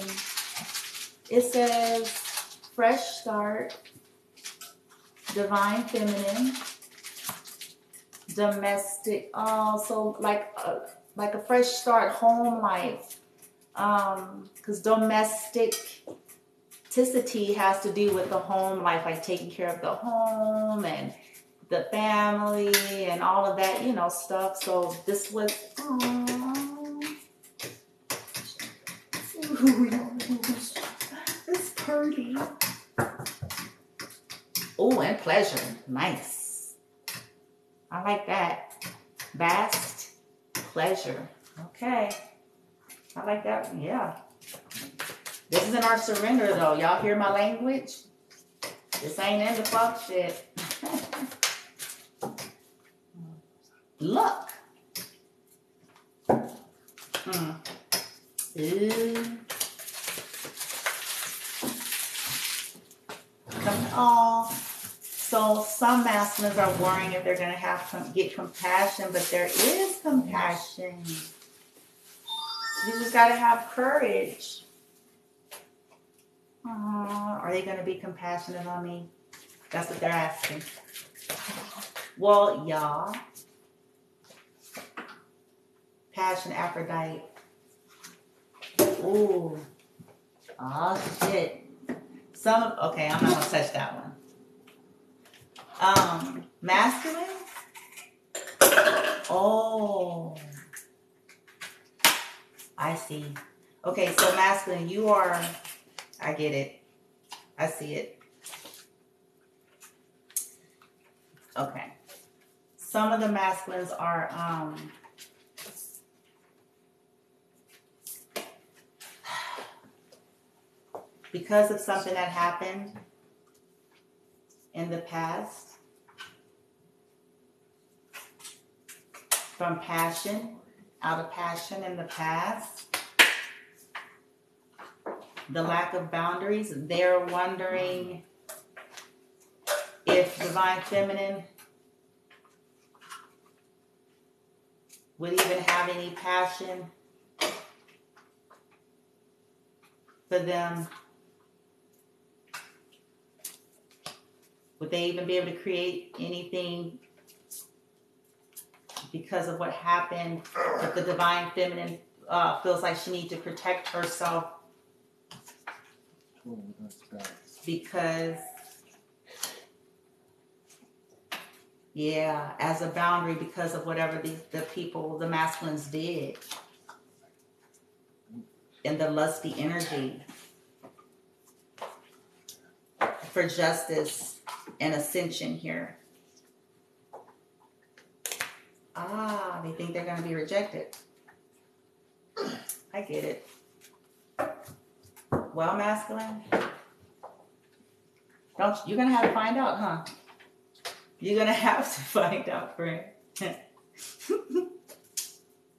It says, fresh start, Divine Feminine, domestic. Oh, so like a fresh start, home life. Because domesticity has to do with the home life, like taking care of the home and the family and all of that, stuff. So this was, it's pretty. Oh, and pleasure. Nice. I like that. Vast pleasure. Okay. I like that. Yeah. This isn't our surrender, though. Y'all hear my language? This ain't in the fuck shit. Luck. Oh, so some masculines are worrying if they're going to get compassion, but there is compassion. You just got to have courage. Are they going to be compassionate on me? That's what they're asking. Well, y'all. Passion, Aphrodite. Ooh. Oh, shit. Okay, I'm not going to touch that one. Masculine? Oh. I see. Okay, so masculine, you are... I get it. I see it. Okay. Some of the masculines are because of something that happened in the past, from passion, out of passion in the past, the lack of boundaries, they're wondering if Divine Feminine would even have any passion for them. Would they even be able to create anything because of what happened? If the Divine Feminine feels like she needs to protect herself because, yeah, as a boundary because of whatever the masculines did. in the lusty energy for justice and ascension here. Ah, they think they're going to be rejected. I get it. Well, masculine, you're going to have to find out, huh? You're going to have to find out, friend. You're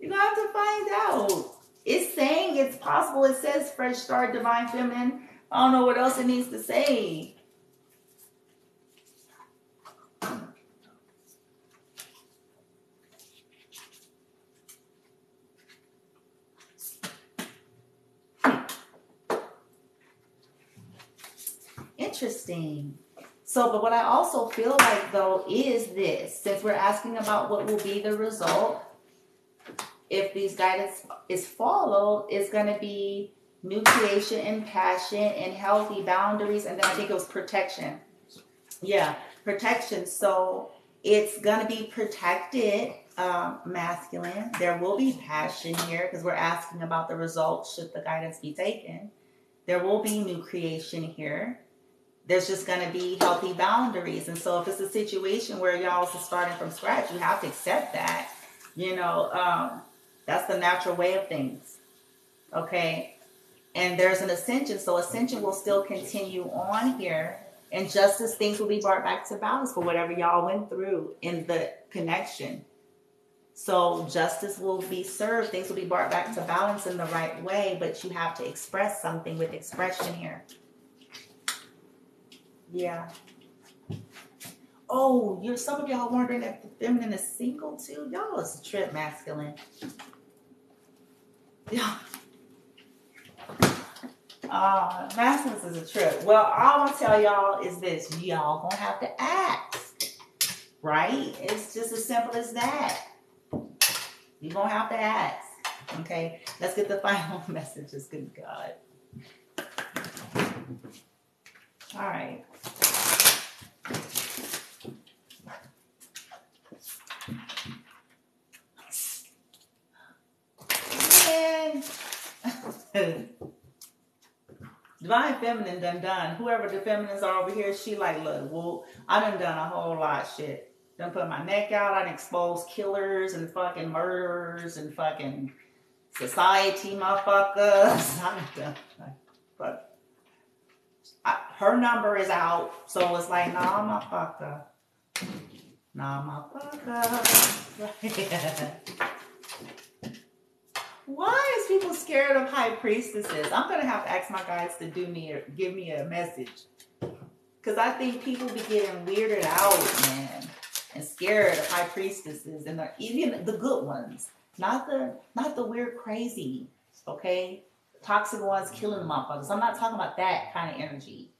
going to have to find out. It's saying it's possible. It says fresh start, divine feminine. I don't know what else it needs to say. Interesting. So, but what I also feel like, though, is this. Since we're asking about what will be the result, if these guidance is followed, it's going to be new creation and passion and healthy boundaries. And then I think it was protection. Yeah, protection. So it's going to be protected, masculine. There will be passion here because we're asking about the results should the guidance be taken. There will be new creation here. There's just going to be healthy boundaries. And so if it's a situation where y'all is starting from scratch, you have to accept that. You know, that's the natural way of things. Okay. And there's an ascension. So ascension will still continue on here. And justice, things will be brought back to balance for whatever y'all went through in the connection. So justice will be served. Things will be brought back to balance in the right way. But you have to express something with expression here. Yeah. Oh, some of y'all wondering if the feminine is single too. Y'all is a trip, masculine. Yeah. Masculine is a trip. Well, all I want to tell y'all is this. Y'all gonna have to ask. Right? It's just as simple as that. You're gonna have to ask. Okay? Let's get the final messages. Good God. All right. Divine feminine done. Whoever the feminines are over here, she like, look, well, I done a whole lot of shit. Done put my neck out. I done exposed killers and fucking murderers and fucking society motherfuckers. I done, but her number is out, so it's like, nah, motherfucker. Nah, motherfucker. Why is people scared of high priestesses? I'm going to have to ask my guides to give me a message. Because I think people be getting weirded out, man. And scared of high priestesses. And even the good ones. Not the weird crazy. Okay? Toxic ones killing motherfuckers. I'm not talking about that kind of energy.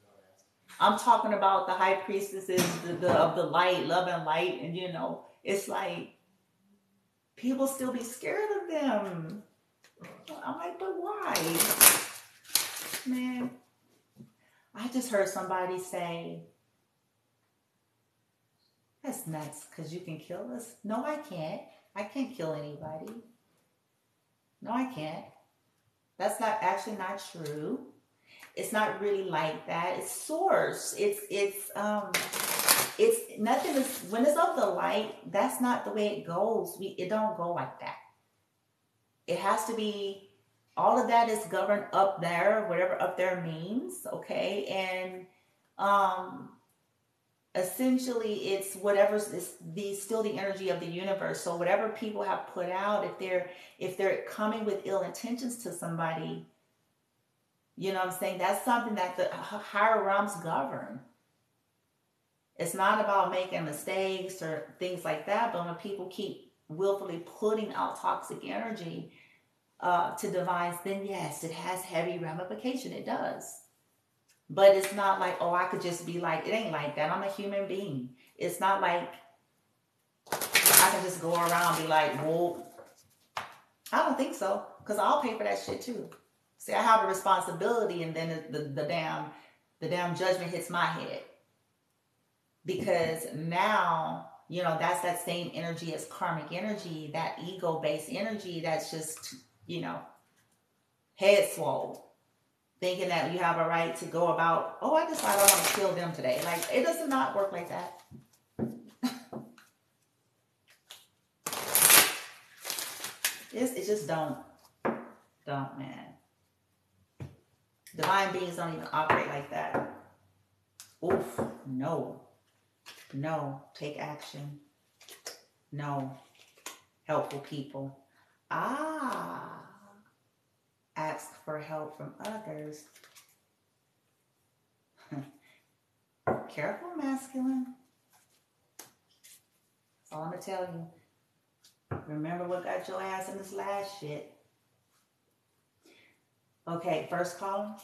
I'm talking about the high priestesses of the light, love and light. And you know, it's like people still be scared of them. I'm like, but why? Man, I just heard somebody say, that's nuts because you can kill us. No, I can't. I can't kill anybody. No, I can't. That's actually not true. It's not really like that. It's source. It's nothing. When it's of the light, that's not the way it goes. It don't go like that. It has to be, all of that is governed up there, whatever up there means, okay? And essentially it's whatever's still the energy of the universe. So whatever people have put out, if they're coming with ill intentions to somebody, you know what I'm saying? That's something that the higher realms govern. It's not about making mistakes or things like that, but when people keep willfully putting out toxic energy to divines, then yes, it has heavy ramification. It does. But it's not like, oh, I could just be like, it ain't like that. I'm a human being. It's not like I can just go around and be like, well, I don't think so. Because I'll pay for that shit too. See, I have a responsibility, and then the damn judgment hits my head. Because now, you know, that's that same energy as karmic energy, that ego-based energy that's just, you know, head swole, thinking that you have a right to go about, oh, I decided I want to kill them today. Like, it does not work like that. It just don't, man. Divine beings don't even operate like that. Oof, no. No, take action. No, helpful people. Ask for help from others. Careful, masculine. That's all I'm going to tell you. Remember what got your ass in this last shit. Okay, first column.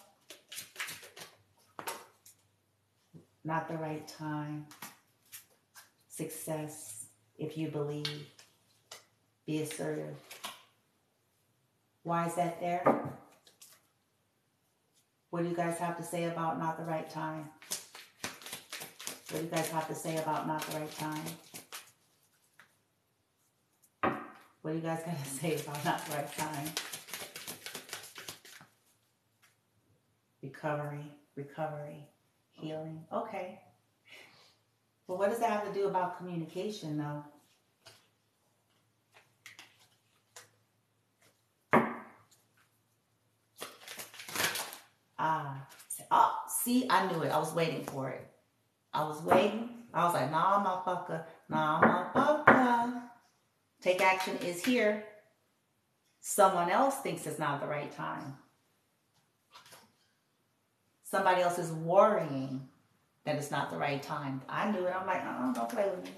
Not the right time. Success, if you believe. Be assertive. Why is that there? What do you guys have to say about not the right time? What do you guys have to say about not the right time? What do you guys got to say about not the right time? Recovery, healing. Okay. But what does that have to do about communication, though? See, I knew it. I was waiting for it. I was waiting. I was like, nah, motherfucker. Nah, motherfucker. Take action is here. Someone else thinks it's not the right time. Somebody else is worrying that it's not the right time. I knew it. I'm like, don't play with me.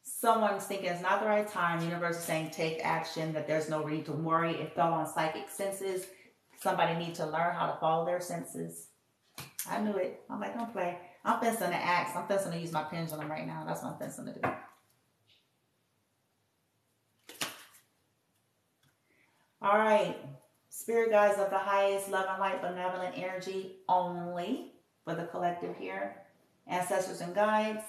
Someone's thinking it's not the right time. The universe is saying take action, that there's no need to worry. It fell on psychic senses. Somebody needs to learn how to follow their senses. I knew it. I'm like, don't play. I'm fencing to axe. I'm fencing to use my pendulum right now. That's what I'm fencing to do. All right. Spirit guides of the highest love and light, benevolent energy only for the collective here. Ancestors and guides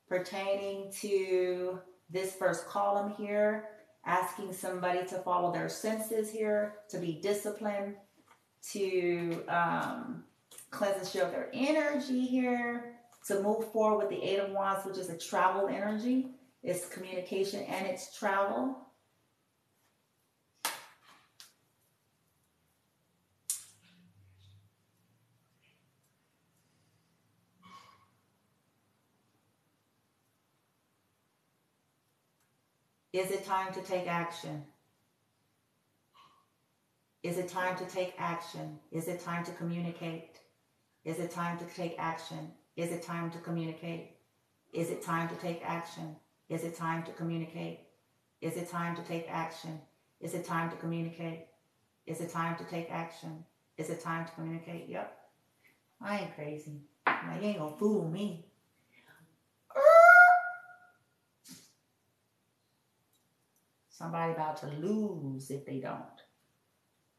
pertaining to this first column here. Asking somebody to follow their senses here, to be disciplined, to cleanse and shield their energy here, to move forward with the Eight of Wands, which is a travel energy. It's communication and it's travel. Is it time to take action? Is it time to take action? Is it time to communicate? Is it time to take action? Is it time to communicate? Is it time to take action? Is it time to communicate? Is it time to take action? Is it time to communicate? Is it time to take action? Is it time to communicate? Yep. I ain't crazy. Like, you ain't gonna fool me. Somebody about to lose if they don't.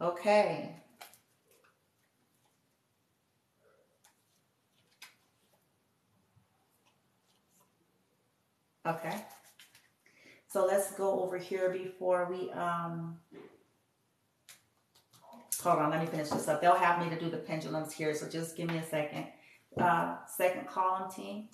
Okay. Okay. So let's go over here before we hold on, let me finish this up. They'll have me to do the pendulums here, so just give me a second. Second column team,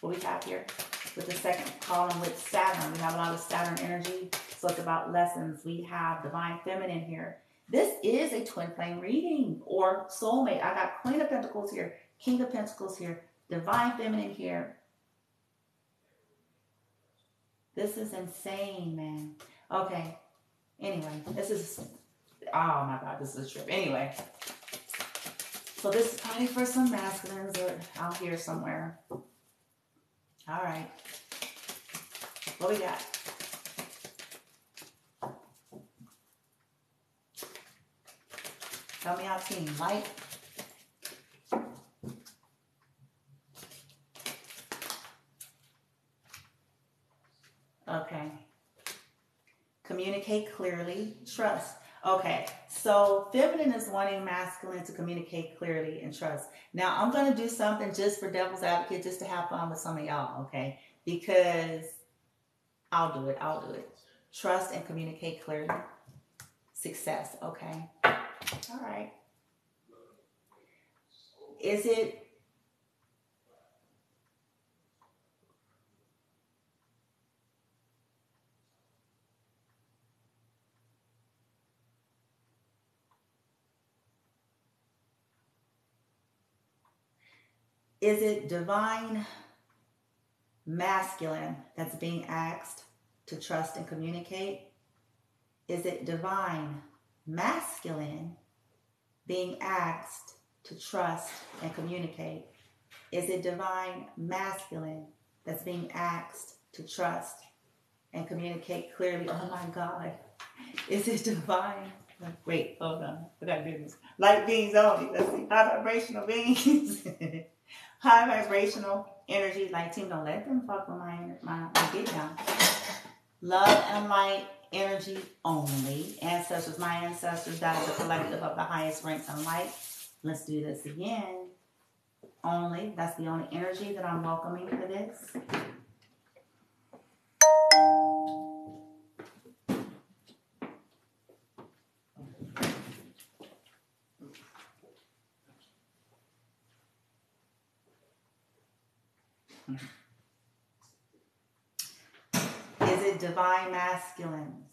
what we have here with the second column with Saturn. We have a lot of Saturn energy, so it's about lessons. We have Divine Feminine here. This is a twin flame reading or soulmate. I got Queen of Pentacles here, King of Pentacles here, Divine Feminine here. This is insane, man. Okay. Anyway, this is, oh my God, this is a trip. Anyway, so this is probably for some masculines or out here somewhere. All right. What we got? Tell me our team. Light. Okay. Communicate clearly. Trust. Okay. So feminine is wanting masculine to communicate clearly and trust. Now I'm going to do something just for devil's advocate, just to have fun with some of y'all. Okay. Because I'll do it. Trust and communicate clearly. Success, okay. All right. Is it divine masculine that's being asked to trust and communicate? Is it divine masculine being asked to trust and communicate? Is it divine masculine that's being asked to trust and communicate clearly? Oh my God. Is it divine? Wait, hold on. I gotta do this. Light beings only. Let's see. High vibrational beings. High vibrational energy. Like, team, don't let them fuck with my get down. Love and light energy only. Ancestors, my ancestors, that is the collective of the highest ranks in light. Let's do this again. Only. That's the only energy that I'm welcoming for this. Is it divine masculine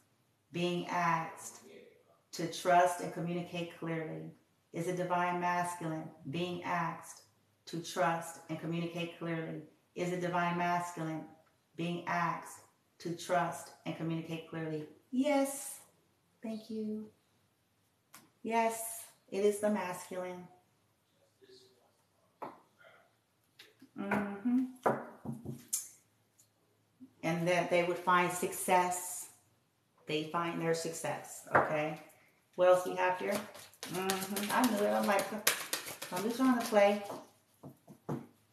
being asked to trust and communicate clearly? Is it divine masculine being asked to trust and communicate clearly? Is it divine masculine being asked to trust and communicate clearly? Yes. Thank you. Yes, it is the masculine. Mm-hmm. And that they would find success. They find their success. Okay. What else we have here? I knew it. I'm like, I'm just trying to play.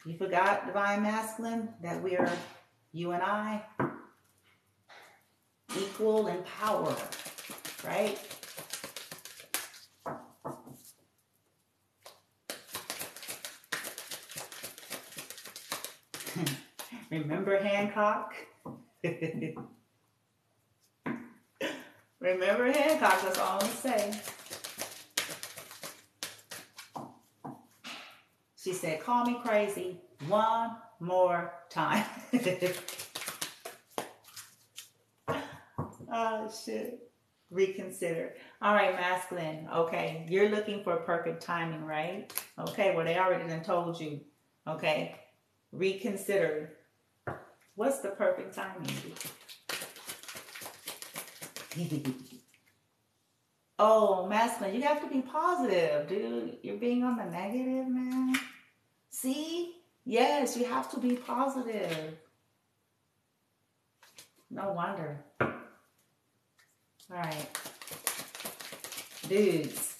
You forgot divine masculine, that we're, you and I, equal in power, right? Remember Hancock? Remember Hancock, that's all I'm going to say. She said, call me crazy one more time. Oh, shit. Reconsider. All right, masculine. Okay, you're looking for perfect timing, right? Okay, well, they already done told you. Okay, reconsider. What's the perfect timing? Oh, masculine, you have to be positive, dude. You're being on the negative, man. See? Yes, you have to be positive. No wonder. All right. Dudes.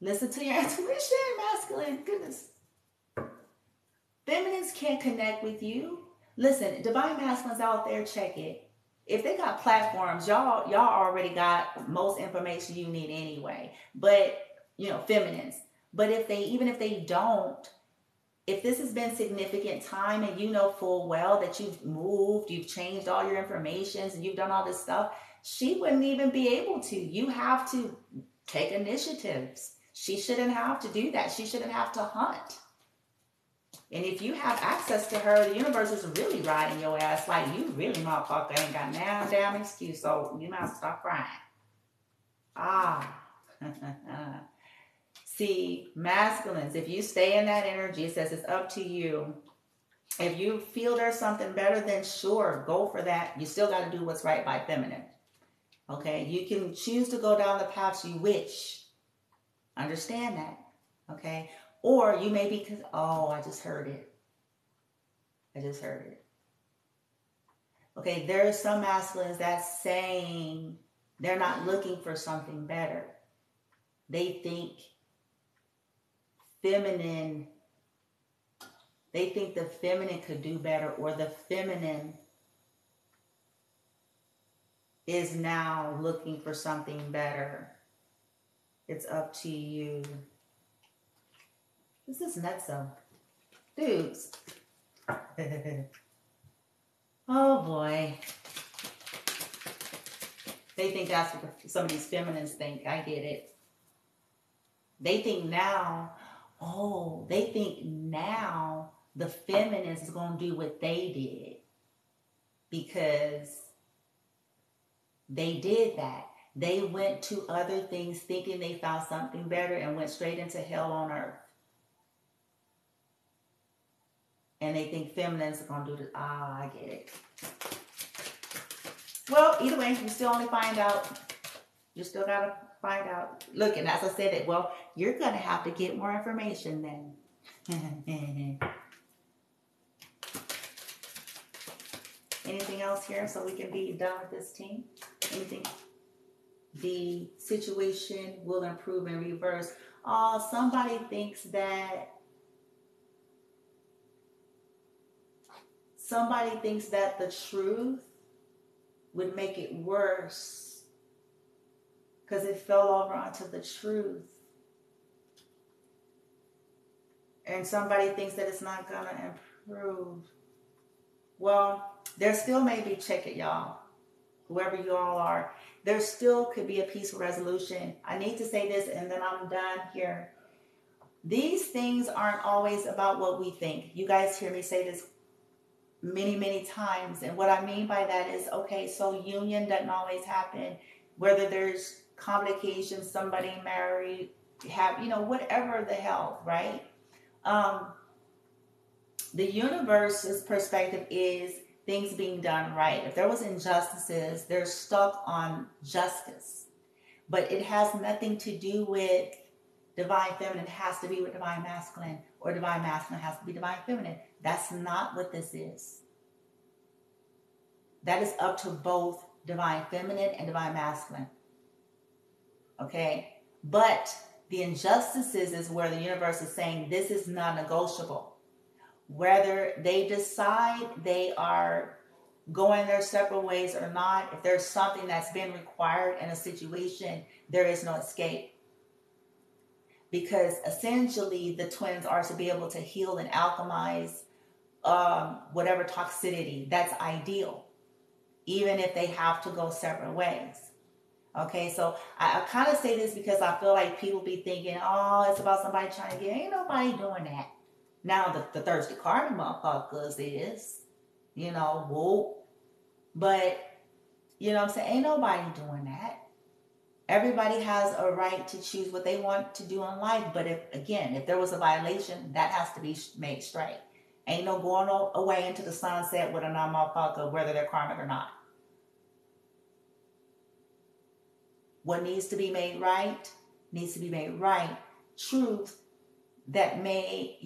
Listen to your intuition, masculine. Goodness. Feminines can't connect with you. Listen, divine masculines out there, check it. If they got platforms, y'all already got most information you need anyway. But, you know, feminines. But even if they don't, if this has been significant time and you know full well that you've moved, you've changed all your information, and you've done all this stuff, she wouldn't even be able to. You have to take initiatives. She shouldn't have to do that. She shouldn't have to hunt. And if you have access to her, the universe is really riding your ass like you really, motherfucker, ain't got no damn excuse. So you might stop crying. Ah. See, masculines, if you stay in that energy, it says it's up to you. If you feel there's something better, then sure, go for that. You still got to do what's right by feminine. Okay? You can choose to go down the paths you wish. Understand that. Okay? Or you may be, oh, I just heard it. Okay, there are some masculines that's saying they're not looking for something better. They think the feminine could do better, or the feminine is now looking for something better. It's up to you. This is nutso. Dudes. Oh boy. They think that's what some of these feminines think. I get it. They think now, they think now the feminines is going to do what they did because they did that. They went to other things thinking they found something better and went straight into hell on earth. And they think feminines are going to do this. I get it. Well, either way, you still only find out. You still got to find out. Look, and as I said it, well, you're going to have to get more information then. Anything else here so we can be done with this team? Anything? The situation will improve and reverse. Oh, somebody thinks that the truth would make it worse because it fell over onto the truth. And somebody thinks that it's not going to improve. Well, there still may be, check it, y'all. Whoever you all are, there still could be a peaceful resolution. I need to say this and then I'm done here. These things aren't always about what we think. You guys hear me say this many, many times. And what I mean by that is, okay, so union doesn't always happen. Whether there's complications, somebody married, whatever the hell, right? The universe's perspective is things being done right. If there was injustices, they're stuck on justice. But it has nothing to do with divine feminine. It has to be with divine masculine, or divine masculine has to be divine feminine. That's not what this is. That is up to both divine feminine and divine masculine. Okay? But the injustices is where the universe is saying this is non-negotiable. Whether they decide they are going their separate ways or not, if there's something that's been required in a situation, there is no escape. Because essentially the twins are to be able to heal and alchemize whatever toxicity. That's ideal, even if they have to go separate ways. Okay, so I kind of say this because I feel like people be thinking, oh, it's about somebody trying to get, ain't nobody doing that. Now, the thirsty karmic motherfuckers is, whoa. But, what I'm saying? Ain't nobody doing that. Everybody has a right to choose what they want to do in life. But if there was a violation, that has to be made straight. Ain't no going away into the sunset with a non-motherfucker, whether they're karmic or not. What needs to be made right, needs to be made right. Truth that may,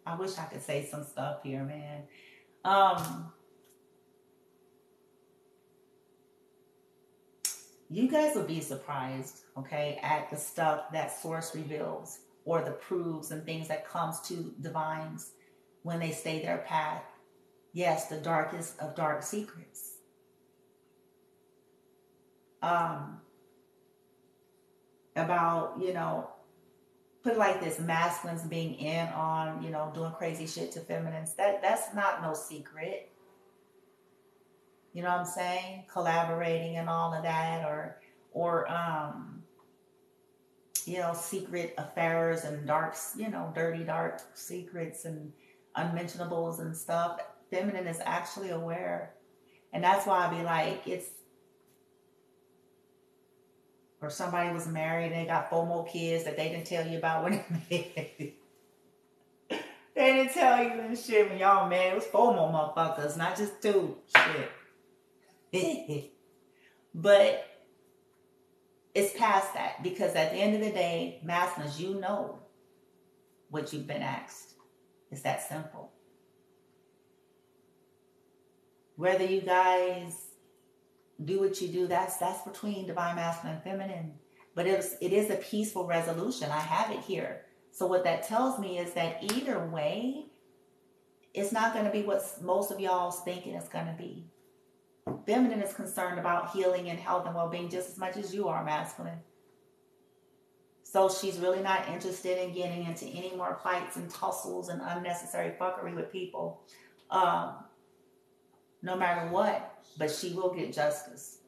I wish I could say some stuff here, man. You guys will be surprised, okay, at the stuff that Source reveals or the proofs and things that comes to divines when they stay their path. Yes, the darkest of dark secrets. About, put it like this, masculines being in on, doing crazy shit to feminines. That's not no secret. You know what I'm saying? Collaborating and all of that, or secret affairs and dirty dark secrets and unmentionables and stuff. Feminine is actually aware. And that's why I be like, or somebody was married and they got 4 more kids that they didn't tell you about when they married. They didn't tell you and shit when y'all married. It was 4 more motherfuckers, not just 2. Shit. But it's past that, because at the end of the day, masculines, you know what you've been asked. It's that simple. Whether you guys do what you do, that's between divine masculine and feminine. But it is a peaceful resolution. I have it here. So what that tells me is that either way, it's not going to be what most of y'all's thinking it's going to be. Feminine is concerned about healing and health and well-being just as much as you are, masculine. So she's really not interested in getting into any more fights and tussles and unnecessary fuckery with people. no matter what, but she will get justice.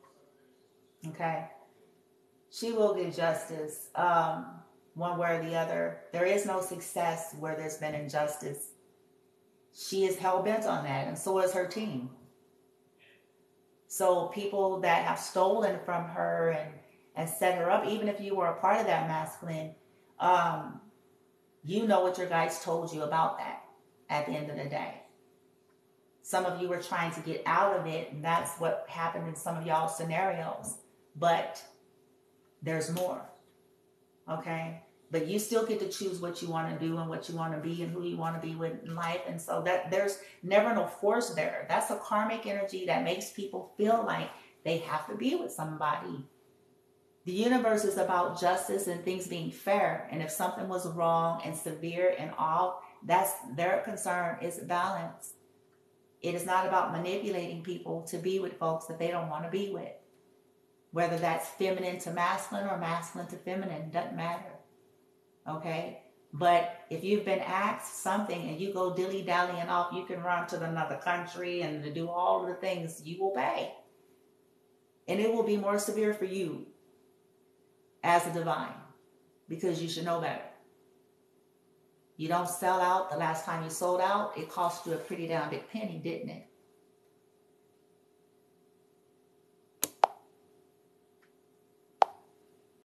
Okay? She will get justice, one way or the other. There is no success where there's been injustice. She is hell-bent on that, and so is her team. So people that have stolen from her and set her up, even if you were a part of that masculine, you know what your guides told you about that at the end of the day. Some of you were trying to get out of it, and that's what happened in some of y'all's scenarios. But there's more, okay? But you still get to choose what you want to do and what you want to be and who you want to be with in life. And so that there's never no force there. That's a karmic energy that makes people feel like they have to be with somebody. The universe is about justice and things being fair. And if something was wrong and severe and all, that's their concern is balance. It is not about manipulating people to be with folks that they don't want to be with. Whether that's feminine to masculine or masculine to feminine, doesn't matter. Okay? But if you've been asked something and you go dilly-dallying off, you can run to another country and to do all of the things, you will pay. And it will be more severe for you as a divine, because you should know better. You don't sell out. The last time you sold out, it cost you a pretty damn big penny, didn't it?